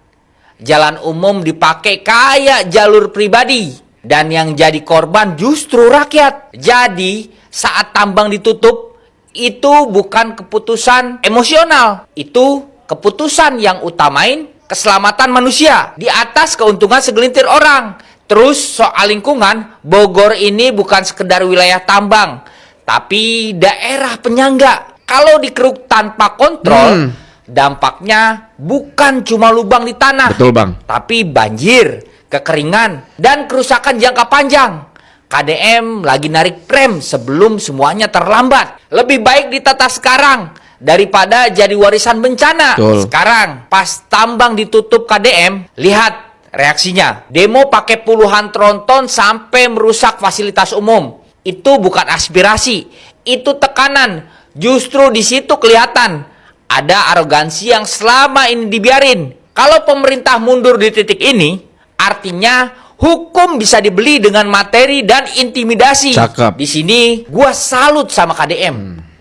Jalan umum dipakai kayak jalur pribadi, dan yang jadi korban justru rakyat. Jadi saat tambang ditutup, itu bukan keputusan emosional, itu keputusan yang utamain keselamatan manusia di atas keuntungan segelintir orang. Terus soal lingkungan, Bogor ini bukan sekedar wilayah tambang, tapi daerah penyangga. Kalau dikeruk tanpa kontrol, dampaknya bukan cuma lubang di tanah. Betul bang. Tapi banjir, kekeringan, dan kerusakan jangka panjang. KDM lagi narik rem sebelum semuanya terlambat. Lebih baik ditata sekarang daripada jadi warisan bencana. Betul. Sekarang pas tambang ditutup KDM, lihat reaksinya. Demo pakai puluhan tronton sampai merusak fasilitas umum. Itu bukan aspirasi, itu tekanan. Justru di situ kelihatan ada arogansi yang selama ini dibiarin. Kalau pemerintah mundur di titik ini, artinya hukum bisa dibeli dengan materi dan intimidasi. Cakep. Di sini gua salut sama KDM.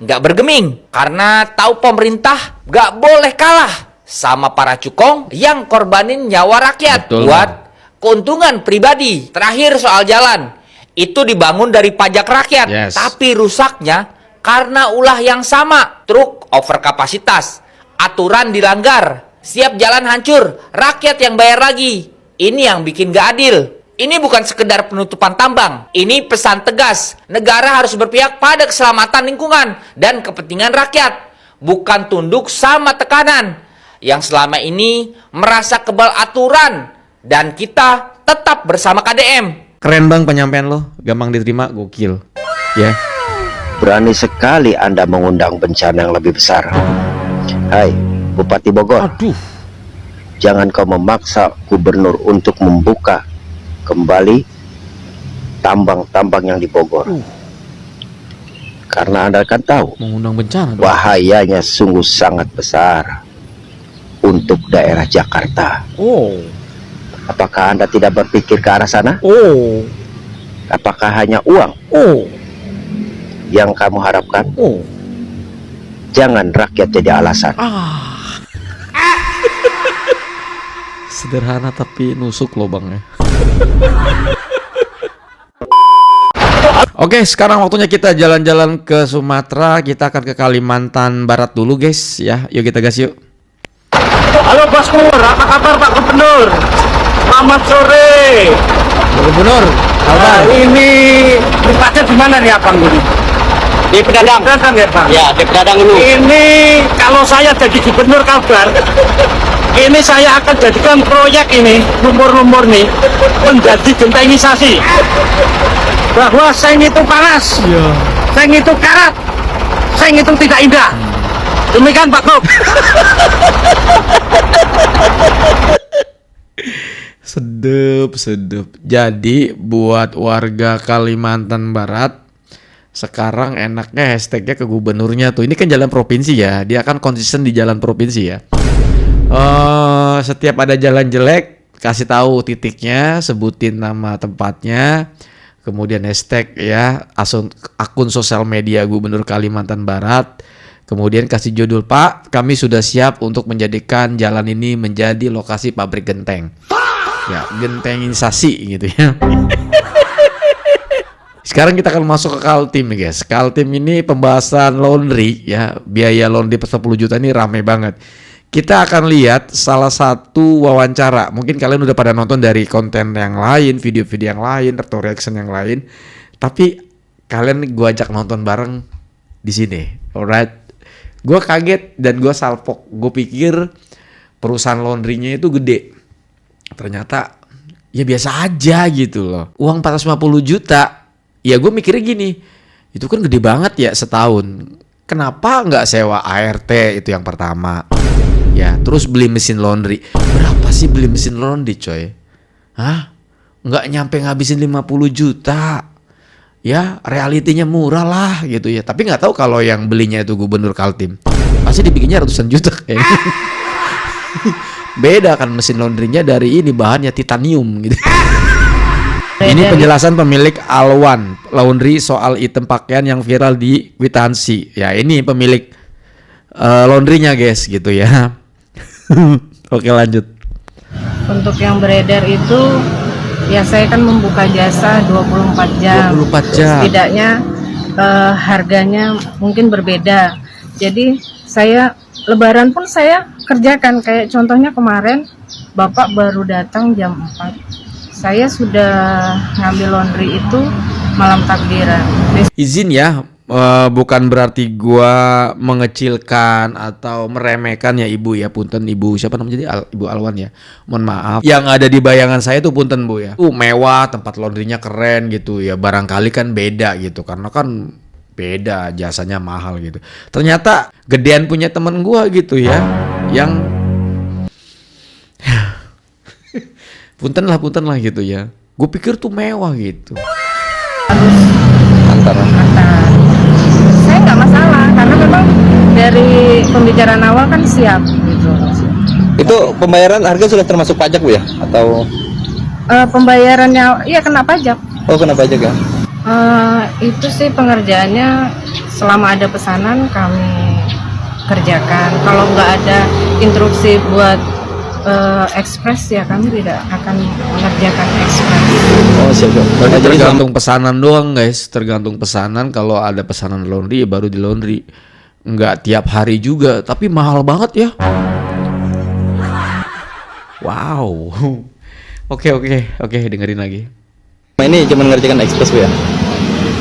Nggak bergeming karena tahu pemerintah nggak boleh kalah sama para cukong yang korbanin nyawa rakyat. Betul, buat keuntungan pribadi. Terakhir soal jalan, itu dibangun dari pajak rakyat, tapi rusaknya karena ulah yang sama. Truk overkapasitas, aturan dilanggar, setiap jalan hancur, rakyat yang bayar lagi. Ini yang bikin gak adil. Ini bukan sekedar penutupan tambang, ini pesan tegas. Negara harus berpihak pada keselamatan lingkungan dan kepentingan rakyat, bukan tunduk sama tekanan yang selama ini merasa kebal aturan. Dan kita tetap bersama KDM. Keren bang penyampaian lo, gampang diterima, gokil. Ya. Berani sekali Anda mengundang bencana yang lebih besar. Hai, Bupati Bogor. Aduh. Jangan kau memaksa gubernur untuk membuka kembali tambang-tambang yang di Bogor. Karena Anda kan tahu, mengundang bencana. Bahayanya sungguh sangat besar untuk daerah Jakarta. Apakah Anda tidak berpikir ke arah sana? Apakah hanya uang yang kamu harapkan? Jangan rakyat jadi alasan. Sederhana tapi nusuk loh bang ya. Oke, sekarang waktunya kita jalan-jalan ke Sumatera. Kita akan ke Kalimantan Barat dulu guys ya. Yuk kita gas yuk. Halo Bos Pur, apa kabar Pak Gubernur? Selamat sore. Pak Gubernur, ini tempatnya di mana nih Abang ini? Di Pedadang. Pedadang ya Bang? Ya, di Pedadang ini. Ini kalau saya jadi gubernur kabar, ini saya akan jadikan proyek ini, lumpur-lumpur nih, menjadi gentengisasi. Bahwa seng itu panas, seng itu karat, seng itu tidak indah. Demikian Pak Gub. Sedep. Jadi buat warga Kalimantan Barat, sekarang enaknya hashtagnya ke gubernurnya tuh. Ini kan jalan provinsi ya, dia kan konsisten di jalan provinsi ya. Setiap ada jalan jelek, kasih tahu titiknya, sebutin nama tempatnya, kemudian hashtag ya, akun sosial media Gubernur Kalimantan Barat. Kemudian kasih judul, Pak, kami sudah siap untuk menjadikan jalan ini menjadi lokasi pabrik genteng. Ya, gentengisasi gitu ya. Sekarang kita akan masuk ke Kaltim nih guys. Kaltim ini pembahasan laundry ya. Biaya laundry 10 juta ini rame banget. Kita akan lihat salah satu wawancara. Mungkin kalian udah pada nonton dari konten yang lain, video-video yang lain, atau reaction yang lain. Tapi kalian gua ajak nonton bareng di sini. Alright. Gua kaget dan gua salpok. Gue pikir perusahaan laundrynya itu gede. Ternyata ya biasa aja gitu loh. Uang 450 juta. Ya gue mikirnya gini, itu kan gede banget ya setahun. Kenapa nggak sewa ART itu yang pertama? Ya terus beli mesin laundry. Berapa sih beli mesin laundry coy? Hah? Nggak nyampe ngabisin 50 juta. Ya realitinya murah lah gitu ya. Tapi nggak tahu kalau yang belinya itu Gubernur Kaltim. Pasti dibikinnya ratusan juta kayaknya. Beda kan mesin laundrynya dari ini bahannya titanium gitu. Ini penjelasan pemilik Alwan Laundry soal item pakaian yang viral di kwitansi. Ya ini pemilik laundrynya guys gitu ya. Oke lanjut. Untuk yang beredar itu ya saya kan membuka jasa 24 jam. 24 jam. Setidaknya harganya mungkin berbeda. Jadi saya Lebaran pun saya kerjakan, kayak contohnya kemarin Bapak baru datang jam 4. Saya sudah ngambil laundry itu malam takbiran. Izin ya, bukan berarti gua mengecilkan atau meremehkan ya Ibu ya, punten Ibu siapa namanya jadi Ibu Alwan ya. Mohon maaf. Yang ada di bayangan saya tuh punten Bu ya. Mewah, tempat laundrynya keren gitu ya. Barangkali kan beda gitu karena kan beda jasanya mahal gitu. Ternyata gedean punya temen gua gitu ya, yang punten lah gitu ya. Gue pikir tuh mewah gitu. Antar. Saya nggak masalah karena memang dari pembicaraan awal kan siap gitu. Itu pembayaran harga sudah termasuk pajak Bu ya? Atau pembayarannya iya kena pajak. Oh kena pajak ya? Itu sih pengerjaannya selama ada pesanan kami kerjakan. Kalau nggak ada instruksi buat ekspres ya kami tidak akan mengerjakan ekspres. Oh siap. Berarti tergantung pesanan doang guys. Tergantung pesanan. Kalau ada pesanan laundry ya baru di laundry. Nggak tiap hari juga. Tapi mahal banget ya. Wow. Oke dengerin lagi. Ini cuma ngerjakan ekspres Bu ya?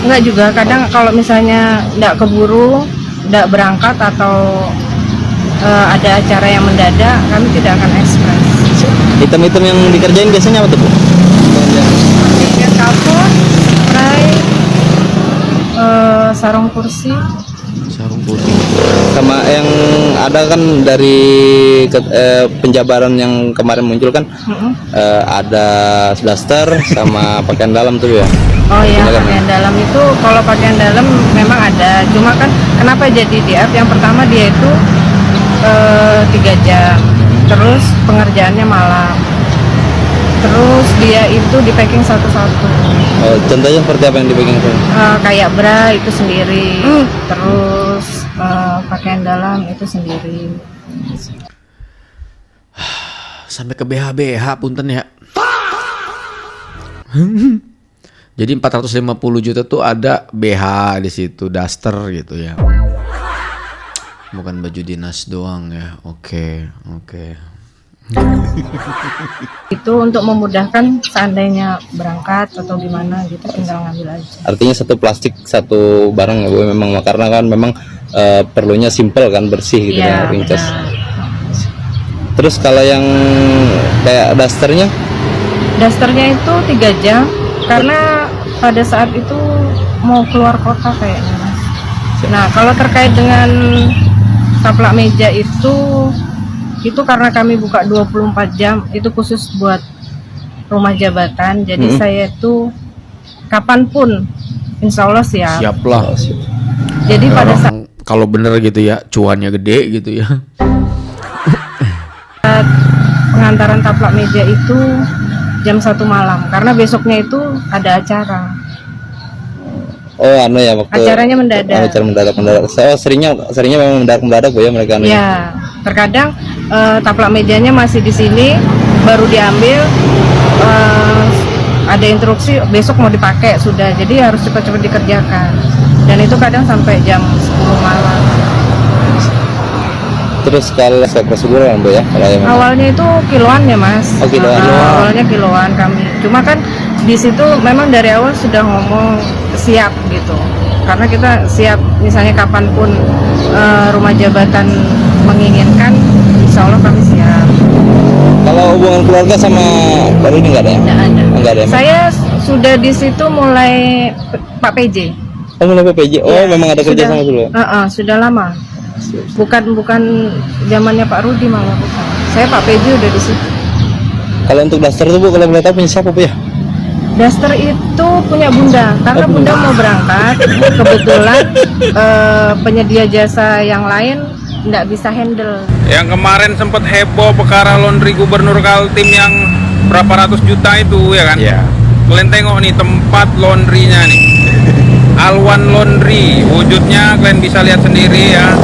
Enggak juga, kadang kalau misalnya enggak keburu, enggak berangkat atau ada acara yang mendadak, kami tidak akan ekspres. Item-item yang dikerjain biasanya apa tuh Bu? Tiket kapur, spray, sarung kursi. Sama yang ada kan dari penjabaran yang kemarin muncul kan, ada daster sama pakaian dalam tuh ya. Oh iya, pakaian dalam itu kalau pakaian dalam memang ada, cuma kan kenapa jadi di-up? Yang pertama dia itu 3 jam, terus pengerjaannya malam, terus dia itu di packing satu-satu. Oh, contohnya seperti apa yang di packing itu? Kayak bra itu sendiri, terus pakaian dalam itu sendiri. Sampai ke BH punten ya. Jadi 450 juta tuh ada BH di situ, daster gitu ya. Bukan baju dinas doang ya. Oke. Itu untuk memudahkan seandainya berangkat atau gimana gitu tinggal ngambil aja. Artinya satu plastik satu barang ya Bu memang, karena kan memang perlunya simple kan, bersih gitu ya, ringkas. Terus kalau yang kayak dasternya? Dasternya itu 3 jam karena pada saat itu mau keluar kota kayaknya Mas. Nah kalau terkait dengan taplak meja itu karena kami buka 24 jam itu khusus buat rumah jabatan, jadi saya itu kapanpun insya Allah siap. Siap lah. Jadi pada saat kalau bener gitu ya, cuannya gede gitu ya. pengantaran taplak meja itu jam 1 malam, karena besoknya itu ada acara. Oh, anu ya, waktu Acaranya mendadak. Acara mendadak. Saya seringnya memang mendadak Bu ya mereka. Ya, terkadang taplak mejanya masih di sini, baru diambil, ada instruksi besok mau dipakai sudah, jadi harus cepat-cepat dikerjakan. Dan itu kadang sampai jam 10 malam. Terus kalau prosedur kan Bu ya? Awalnya itu kiloan ya Mas. Oh, kiloan. Awalnya kiloan kami. Cuma kan di situ memang dari awal sudah ngomong siap gitu. Karena kita siap, misalnya kapanpun rumah jabatan menginginkan, insya Allah kami siap. Kalau hubungan keluarga sama baru ini nggak ada ya? Nggak ada. Saya sudah di situ mulai Pak PJ. Oh, mulai PJ. Oh, ya, memang ada kerja sama dulu. Sudah lama. Bukan zamannya Pak Rudi malah, bukan. Saya Pak PJ udah di situ. Kalau untuk daster itu Bu, kalau boleh tahu punya siapa Bu ya? Daster itu punya Bunda, karena Bunda mau berangkat. Kebetulan penyedia jasa yang lain nggak bisa handle. Yang kemarin sempat heboh perkara laundry Gubernur Kaltim yang berapa ratus juta itu ya kan? Iya. Kalian tengok nih tempat laundrynya nih. Alwan Laundry, wujudnya kalian bisa lihat sendiri ya.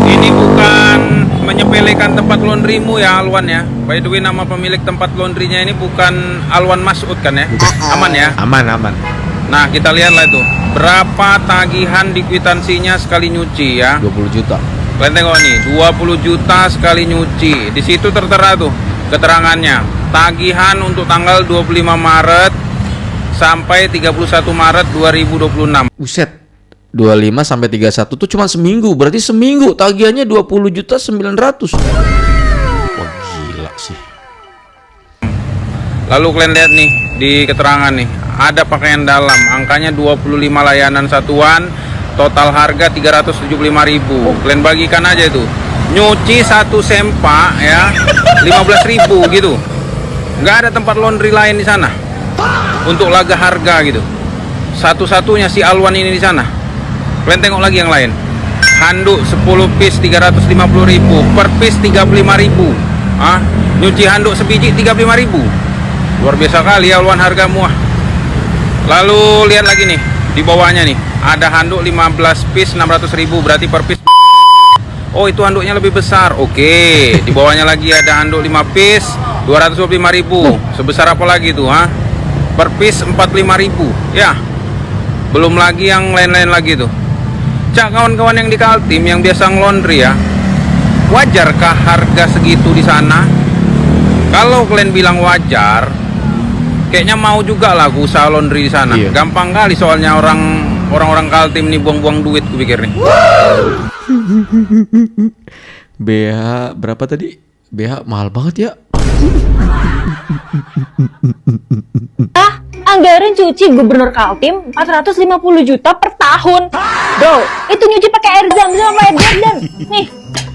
Ini bukan menyepelekan tempat laundrymu ya Alwan ya. By the way, nama pemilik tempat laundrynya ini bukan Alwan Masud kan ya? Aman ya? Aman. Nah, kita lihatlah itu. Berapa tagihan di kwitansinya sekali nyuci ya? 20 juta. Kalian tengok nih, 20 juta sekali nyuci. Di situ tertera tuh keterangannya. Tagihan untuk tanggal 25 Maret sampai 31 Maret 2026. Buset. 25 sampai 31 tuh cuma seminggu. Berarti seminggu tagihannya 20 juta 900. Wah, gila sih. Lalu kalian lihat nih di keterangan nih, ada pakaian dalam, angkanya 25 layanan satuan, total harga 375.000. Kalian bagikan aja itu. Nyuci satu sempak ya 15.000 gitu. Nggak ada tempat laundry lain di sana untuk laga harga gitu. Satu-satunya si Alwan ini di sana. Kalian tengok lagi yang lain. Handuk 10 piece 350.000, per piece 35.000. Nyuci handuk sebiji 35.000. Luar biasa kali ya Alwan hargamu. Lalu lihat lagi nih di bawahnya nih, ada handuk 15 piece 600.000, berarti per piece. Oh, itu handuknya lebih besar. Oke, di bawahnya lagi ada handuk 5 piece 225.000. Sebesar apa lagi tuh, per piece 45.000. Ya. Belum lagi yang lain-lain lagi tuh. Cak, kawan-kawan yang di Kaltim yang biasa ngelondri ya, wajarkah harga segitu di sana? Kalau kalian bilang wajar, kayaknya mau juga lah aku usaha laundry di sana. Iya. Gampang kali soalnya orang-orang Kaltim nih buang-buang duit, kupikir nih. BH berapa tadi? BH mahal banget ya. Anggaran cuci Gubernur Kaltim 450 juta per tahun. Do, itu nyuci pakai air zam-zam sama air jordan. Nih,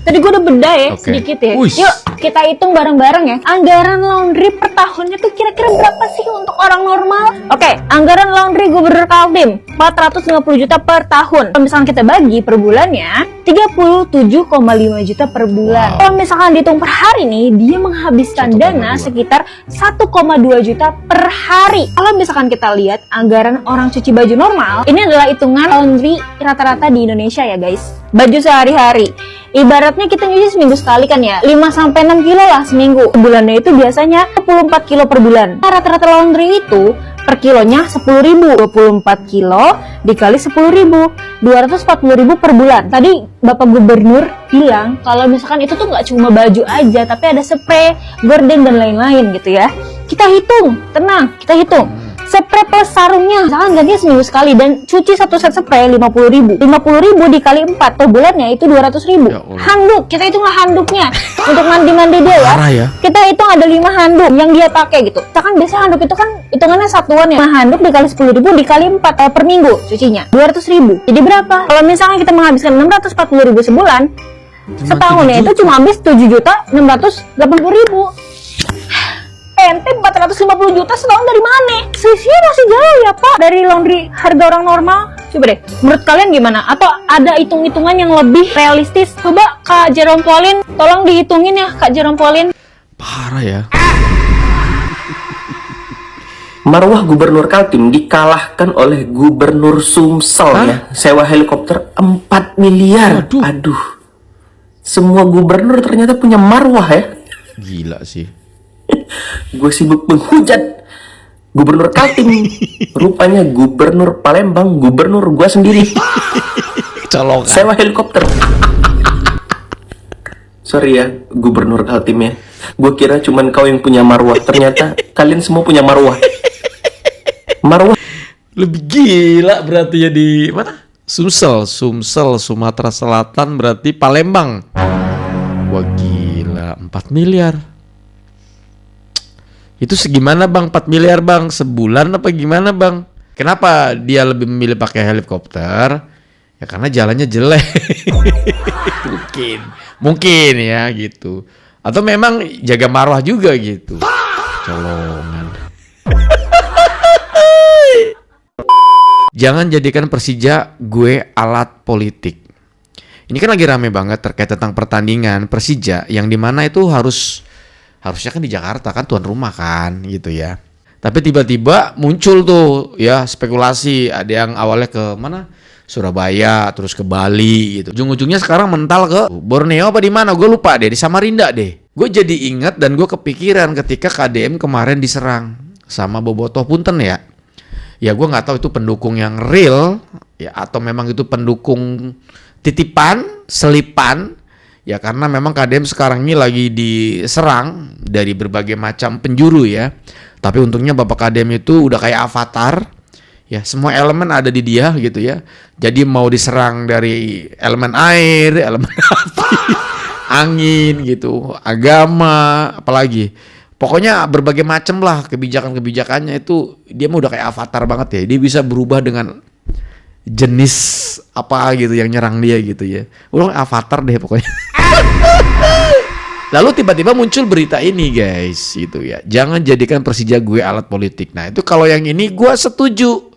tadi gue udah beda ya, sedikit ya. Yuk, kita hitung bareng-bareng ya. Anggaran laundry per tahunnya tuh kira-kira berapa sih untuk orang normal? Oke, anggaran laundry Gubernur Kaltim 450 juta per tahun. Kalau misalkan kita bagi per bulannya 37,5 juta per bulan. Kalau misalkan dihitung per hari nih, dia menghabiskan dana sekitar 1,2 juta per hari. Kalau misalkan kita lihat anggaran orang cuci baju normal, ini adalah hitungan laundry rata-rata di Indonesia ya guys. Baju sehari-hari. Ibaratnya kita nyuci seminggu sekali kan ya, 5-6 kilo lah seminggu. Bulannya itu biasanya 24 kilo per bulan. Rata-rata laundry itu per kilonya 10.000, 24 kilo dikali 10.000, 240.000 per bulan. Tadi Bapak Gubernur bilang kalau misalkan itu tuh nggak cuma baju aja, tapi ada spray, gorden dan lain-lain gitu ya. Kita hitung, tenang, kita hitung. Spray plus sarungnya, misalkan gantinya seminggu sekali dan cuci satu set spray 50.000. 50.000 dikali 4 per bulannya itu 200.000. Handuk, kita hitunglah handuknya untuk mandi-mandi dia ya. Ya. Kita hitung ada 5 handuk yang dia pakai gitu. Misalkan biasa handuk itu kan hitungannya satuan ya. 5 handuk dikali 10.000 dikali 4 per minggu cucinya 200.000. Jadi berapa? Kalau misalkan kita menghabiskan 640.000 sebulan, setahunnya itu cuma habis 7.680.000. ente 450 juta setahun dari mana? Selisihnya masih jauh ya Pak dari laundry harga orang normal. Coba deh, menurut kalian gimana? Atau ada hitung-hitungan yang lebih realistis? Coba Kak Jerome Pauline, tolong dihitungin ya Kak Jerome Pauline. Parah ya. Marwah Gubernur Kaltim dikalahkan oleh Gubernur Sumsel ya. Sewa helikopter 4 miliar. Aduh. Semua gubernur ternyata punya marwah ya. Gila sih. Gue sibuk menghujat Gubernur Kaltim. Rupanya Gubernur Palembang, gubernur gue sendiri. Colongan. Sewa helikopter. Sorry ya, Gubernur Kaltim ya. Gue kira cuman kau yang punya marwah. Ternyata kalian semua punya marwah. Marwah. Lebih gila berarti ya di mana? Sumsel, Sumatera Selatan, berarti Palembang. Wah gila, 4 miliar. Itu segimana bang 4 miliar bang? Sebulan apa gimana bang? Kenapa dia lebih memilih pakai helikopter? Ya karena jalannya jelek. Mungkin ya gitu. Atau memang jaga marwah juga gitu. Colongan. Jangan jadikan Persija gue alat politik. Ini kan lagi rame banget terkait tentang pertandingan Persija yang dimana itu harusnya kan di Jakarta kan tuan rumah kan gitu ya. Tapi tiba-tiba muncul tuh ya spekulasi, ada yang awalnya ke mana? Surabaya, terus ke Bali gitu. Ujung-ujungnya sekarang mental ke Borneo apa di mana? Gue lupa deh, di Samarinda deh. Gue jadi ingat dan gue kepikiran ketika KDM kemarin diserang sama Bobotoh punten ya. Ya gue nggak tahu itu pendukung yang real ya atau memang itu pendukung titipan, selipan. Ya karena memang KDM sekarang ini lagi diserang dari berbagai macam penjuru ya. Tapi untungnya Bapak KDM itu udah kayak avatar. Ya semua elemen ada di dia gitu ya. Jadi mau diserang dari elemen air, elemen api, angin gitu, agama, apalagi. Pokoknya berbagai macam lah kebijakan-kebijakannya itu dia mah udah kayak avatar banget ya. Dia bisa berubah dengan jenis apa gitu yang nyerang dia gitu ya. Udah avatar deh pokoknya. Lalu tiba-tiba muncul berita ini guys gitu ya. Jangan jadikan Persija gue alat politik. Nah itu kalau yang ini gue setuju.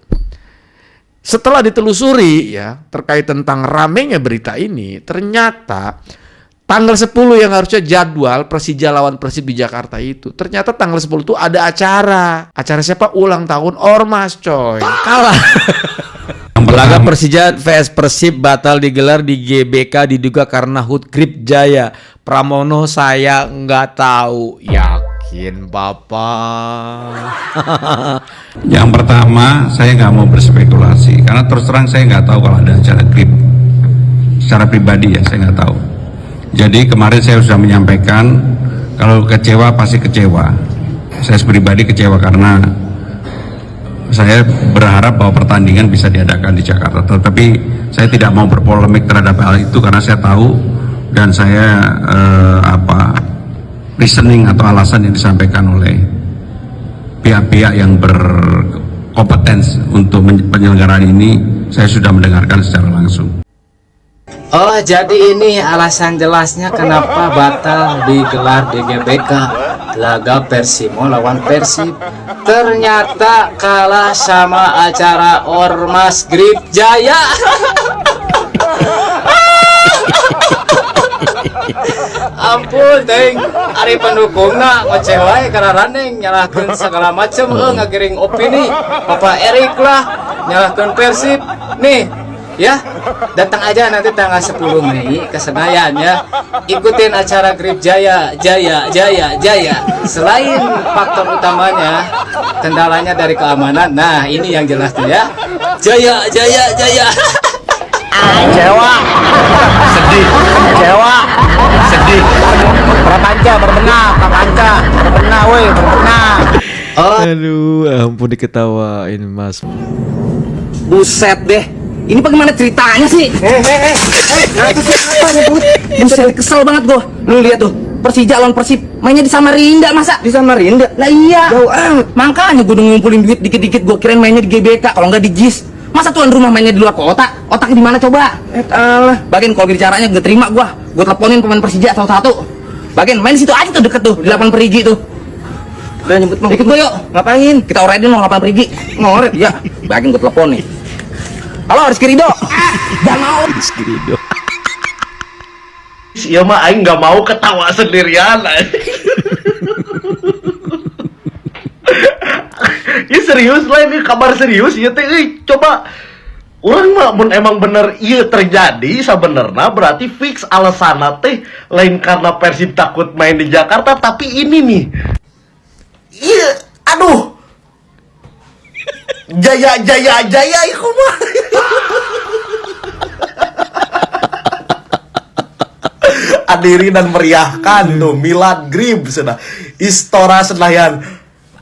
Setelah ditelusuri ya terkait tentang ramenya berita ini, ternyata tanggal 10 yang harusnya jadwal Persija lawan Persib di Jakarta itu, ternyata tanggal 10 itu ada acara. Acara siapa? Ulang tahun Ormas coy. Kalah. Laga Persija vs Persib batal digelar di GBK diduga karena HUT Grip Jaya. Pramono saya nggak tahu. Yakin Bapak? Yang pertama saya nggak mau berspekulasi karena terus terang saya nggak tahu kalau ada acara Grip. Secara pribadi ya saya nggak tahu. Jadi kemarin saya sudah menyampaikan kalau kecewa pasti kecewa. Saya pribadi kecewa karena saya berharap bahwa pertandingan bisa diadakan di Jakarta. Tetapi saya tidak mau berpolemik terhadap hal itu karena saya tahu dan saya reasoning atau alasan yang disampaikan oleh pihak-pihak yang berkompetensi untuk penyelenggaraan ini saya sudah mendengarkan secara langsung. Oh, jadi ini alasan jelasnya kenapa batal digelar di GBK laga Persimo lawan Persib. Ternyata kalah sama acara Ormas Grip Jaya. Ampun, teng. Ari pendukungna ngecewae karena raneng nyalahkeun segala macem ngagiring opini. Bapak Erik lah nyalahkeun Persib. Nih, ya, datang aja nanti tanggal 10 Mei ke Senayan ya. Ikutin acara Grip Jaya. Selain faktor utamanya, kendalanya dari keamanan. Nah, ini yang jelas tuh ya. Jaya. Kecewa, sedih, kecewa, sedih. Berbenah, woi, berbenah. Aduh, ampun diketawain Mas. Buset deh. Ini bagaimana ceritanya sih? Buset, kesel banget gua. Lu lihat tuh, Persija lawan Persib mainnya di Samarinda, masa? Di Samarinda? Lah iya. Jauh amat. Makanya gua udah ngumpulin duit dikit-dikit, gua kirain mainnya di GBK, kalau nggak di JIS. Masa tuan rumah mainnya di luar kota? Otaknya di mana coba? Allah. Bagian kalau bicaranya gak terima gua teleponin pemain Persija satu-satu. Bagian main di situ aja tuh deket tuh, di 8 Perigi tuh. Udah nyebut mau. Ikut gua yuk. Ngapain? Kita oredin mau ngapain pergi? Ngoret ya. Bagian gua telepon nih. Halo Rizky Ridho. Jangan mau. Rizky Ridho. Iya mah aing nggak mau ketawa sendirian. Ini serius lah, ini kabar serius ya teh. Coba orang mah mun emang bener iya terjadi sebenarnya berarti fix alasanna teh lain karena Persib takut main di Jakarta, tapi ini nih. Iya, aduh. Jaya iku mah. Hadiri dan meriahkan tuh milad grib cenah. Istora Senayan.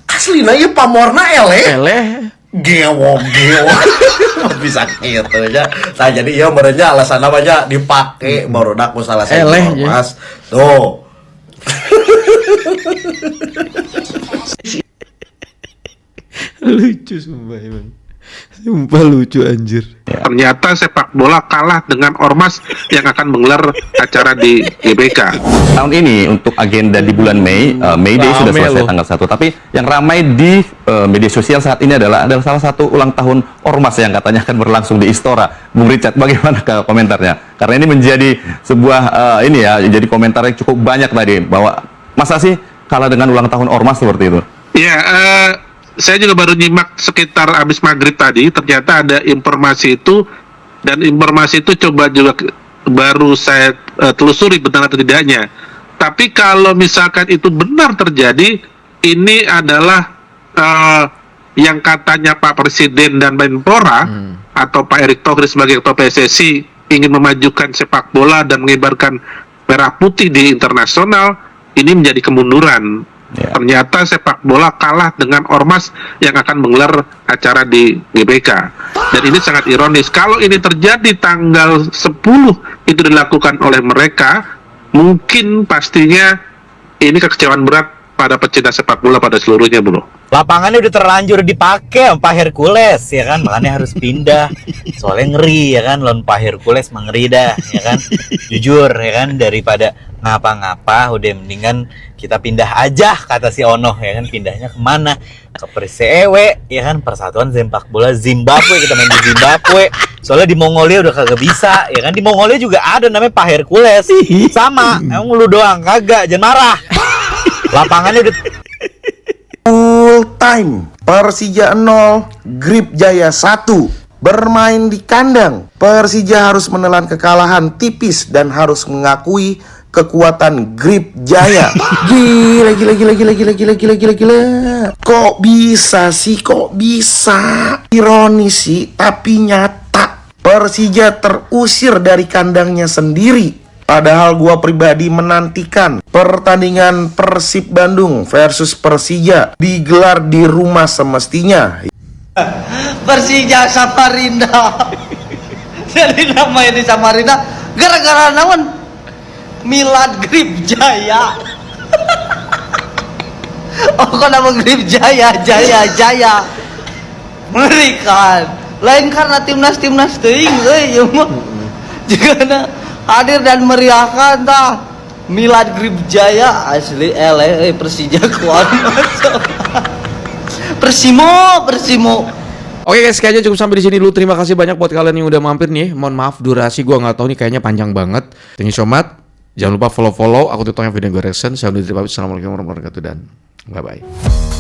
Aslina ieu pamorna eleh. Gewo. Bisa gitu aja. Nah, jadi ya merenya alasan namanya dipake barudak ku salah satu ormas. Tuh. Lucu sumpah emang. Sumpah lucu anjir. Ternyata sepak bola kalah dengan ormas yang akan menggelar acara di GBK. Tahun ini untuk agenda di bulan Mei, May Day sudah selesai tanggal 1. Tapi yang ramai di media sosial saat ini adalah salah satu ulang tahun ormas yang katanya akan berlangsung di Istora. Bung Richard, bagaimana komentarnya? Karena ini menjadi sebuah jadi komentar yang cukup banyak tadi bahwa masa sih kalah dengan ulang tahun ormas seperti itu? Ya, saya juga baru nyimak sekitar habis maghrib tadi, ternyata ada informasi itu, dan informasi itu coba juga baru saya telusuri benar atau tidaknya. Tapi kalau misalkan itu benar terjadi, ini adalah yang katanya Pak Presiden dan Menpora atau Pak Erick Thohir sebagai ketua PSSI ingin memajukan sepak bola dan mengibarkan merah putih di internasional, ini menjadi kemunduran. Ternyata sepak bola kalah dengan ormas yang akan menggelar acara di GBK. Dan ini sangat ironis. Kalau ini terjadi tanggal 10 itu dilakukan oleh mereka, mungkin pastinya ini kekecewaan berat pada pecinta sepak bola pada seluruhnya, bro. Lapangannya udah terlanjur dipakai sama Pak Hercules, ya kan, makanya harus pindah. Soalnya ngeri, ya kan, lawan Pak Hercules mah ngeri dah, ya kan. Jujur, ya kan, daripada ngapa-ngapa, udah mendingan kita pindah aja, kata si Ono, ya kan. Pindahnya kemana? Ke Persewe, ya kan, Persatuan Sepak Bola Zimbabwe, kita main di Zimbabwe. Soalnya di Mongolia udah kagak bisa, ya kan. Di Mongolia juga ada namanya Pak Hercules, sama, emang lu doang kagak, jangan marah. Lapangannya udah full time. Persija 0, Grip Jaya 1. Bermain di kandang, Persija harus menelan kekalahan tipis dan harus mengakui kekuatan Grip Jaya. Gila. Kok bisa sih? Kok bisa? Ironis sih, tapi nyata. Persija terusir dari kandangnya sendiri. Padahal gua pribadi menantikan pertandingan Persib Bandung versus Persija digelar di rumah semestinya. Persija Samarinda. Jadi namanya di Samarinda gara-gara naon? Milad Grip Jaya. Oh, kok nama Grip Jaya. Mengerikan. Lain karena timnas teuing euy mah. Jigana hadir dan meriahkan tah Milad Grip Jaya asli Persija kuat. Persimo. Oke guys, kayaknya cukup sampai di sini dulu. Terima kasih banyak buat kalian yang udah mampir nih. Mohon maaf durasi gua nggak tahu nih, kayaknya panjang banget. Thank you so much. Jangan lupa follow aku tutorial video gue reaction. Saya undur diri pamit. Assalamualaikum warahmatullahi wabarakatuh dan bye bye.